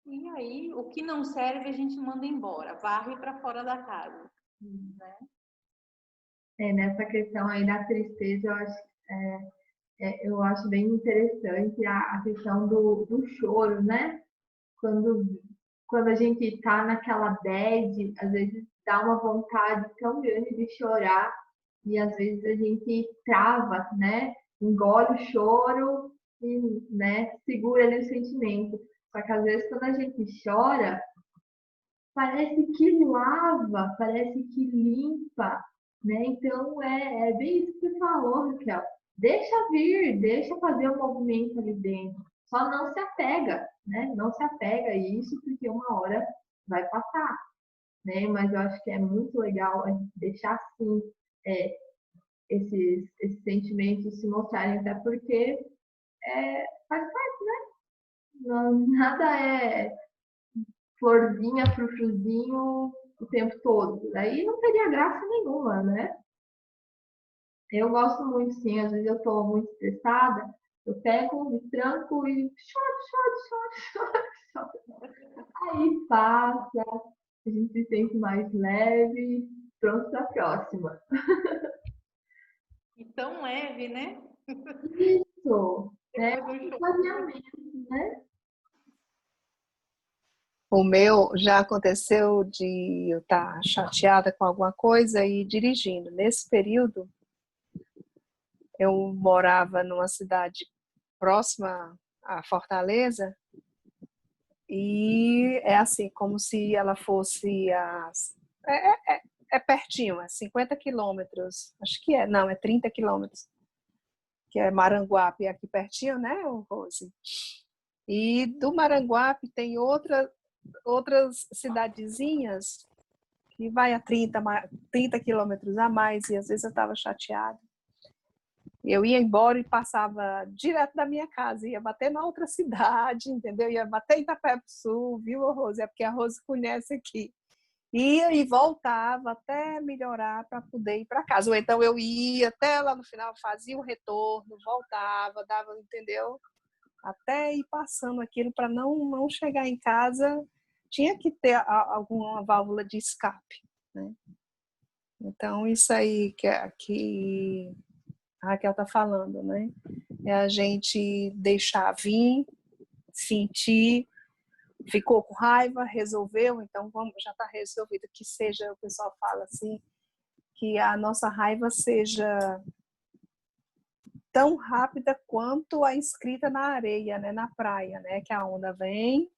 E aí, o que não serve, a gente manda embora, varre para fora da casa, né? Nessa questão aí da tristeza, eu acho bem interessante a questão do choro, né? Quando, quando a gente está naquela bad, às vezes dá uma vontade tão grande de chorar e às vezes a gente trava, né? Engole o choro e, né, segura ali o sentimento. Só que às vezes quando a gente chora, parece que lava, parece que limpa, né? Então é bem isso que você falou, Raquel. Deixa vir, deixa fazer o movimento ali dentro. Só não se apega, né? Não se apega a isso, porque uma hora vai passar, né? Mas eu acho que é muito legal a gente deixar assim é, esses sentimentos se mostrarem, até porque faz parte, né? Nada é florzinha, frufruzinho o tempo todo. Aí não teria graça nenhuma, né? Eu gosto muito, sim. Às vezes eu tô muito estressada, eu pego, me tranco e choro. Aí passa, a gente se sente mais leve, pronto para a próxima. E tão leve, né? Isso, né? Depois do Um show. planeamento, né? O meu já aconteceu de eu estar chateada com alguma coisa e dirigindo. Nesse período, eu morava numa cidade próxima à Fortaleza e é assim, como se ela fosse é pertinho, é 50 quilômetros, acho que é, não, é 30 quilômetros, que é Maranguape, aqui pertinho, né, Rose? E do Maranguape tem outras cidadezinhas que vai a 30 quilômetros a mais, e às vezes eu estava chateada. Eu ia embora e passava direto da minha casa, ia bater na outra cidade, entendeu? Ia bater em Itapé do Sul, viu, Rose? É porque a Rose conhece aqui. Ia e voltava até melhorar para poder ir para casa. Ou então eu ia até lá no final, fazia o retorno, voltava, dava, entendeu? Até ir passando aquilo para não chegar em casa, tinha que ter alguma válvula de escape, né? Então, isso aí que a Raquel está falando, né? É a gente deixar vir, sentir, ficou com raiva, resolveu, então já está resolvido, que seja, o pessoal fala assim, que a nossa raiva seja tão rápida quanto a escrita na areia, né, na praia, né, que a onda vem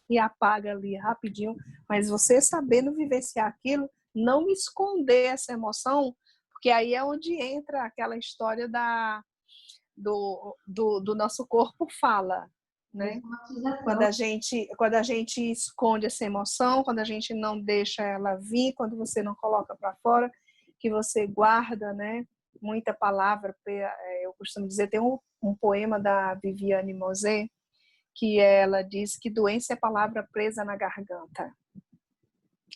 e apaga ali rapidinho, mas você sabendo vivenciar aquilo, não esconder essa emoção, porque aí é onde entra aquela história do nosso corpo fala, né? Quando a gente esconde essa emoção, quando a gente não deixa ela vir, quando você não coloca para fora, que você guarda, né? Muita palavra, eu costumo dizer, tem um poema da Viviane Mosé, que ela diz que doença é palavra presa na garganta.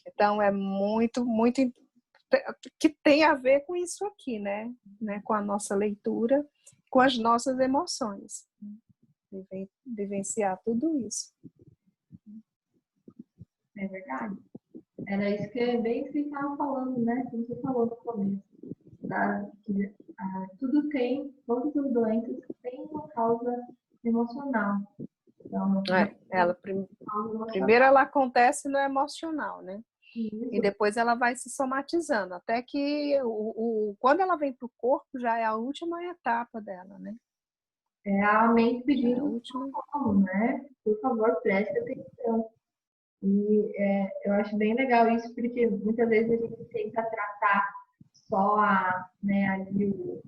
Então, é muito, muito que tem a ver com isso aqui, né? Com a nossa leitura, com as nossas emoções. Vivenciar tudo isso. É verdade. Era isso que bem que você estava falando, né? Como você falou no começo. Tudo tem, todas as doenças têm uma causa emocional. Então, primeiro ela acontece no emocional, né? isso. E depois ela vai se somatizando, até que quando ela vem para o corpo, já é a última etapa dela, né? É a mente pedindo, né? Por favor, preste atenção. E eu acho bem legal isso, porque muitas vezes a gente tenta tratar só ali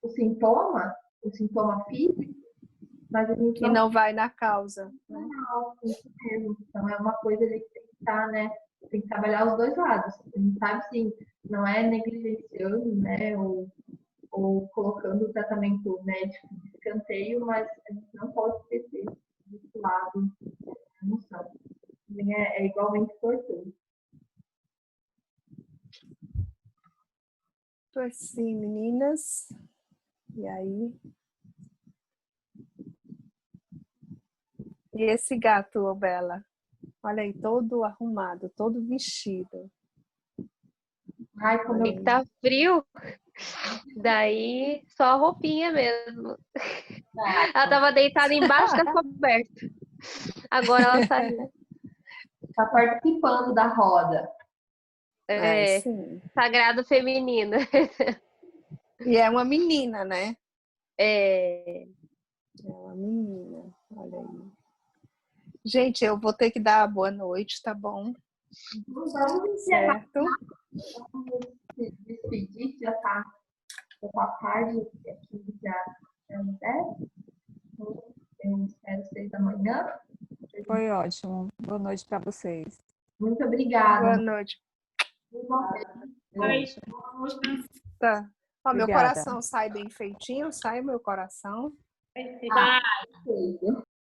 o sintoma físico, mas a gente e não vai na causa. Né? Não, isso mesmo. Então é uma coisa que tem que estar, né? Tem que trabalhar os dois lados. A gente sabe sim, não é negligenciando, né? Ou colocando o tratamento médico de escanteio, mas a gente não pode esquecer desse lado da emoção. É igualmente importante. Então, assim, meninas, e aí? E esse gato, ô Bela? Olha aí, todo arrumado, todo vestido. Ai, como E tá frio, daí só a roupinha mesmo. Ela tava deitada embaixo da coberta. Agora ela saiu. tá participando da roda. É, sim. sagrado feminino. E é uma menina, né? É. É uma menina, olha aí. Gente, eu vou ter que dar boa noite, tá bom? Vamos certo. Se despedir, já tá tarde, aqui já é 10. Eu espero 6 da manhã. Foi ótimo. Boa noite para vocês. Muito obrigada. Boa noite. Beijo. Tá. Ó, meu Obrigada. coração sai bem feitinho, sai meu coração. Tá.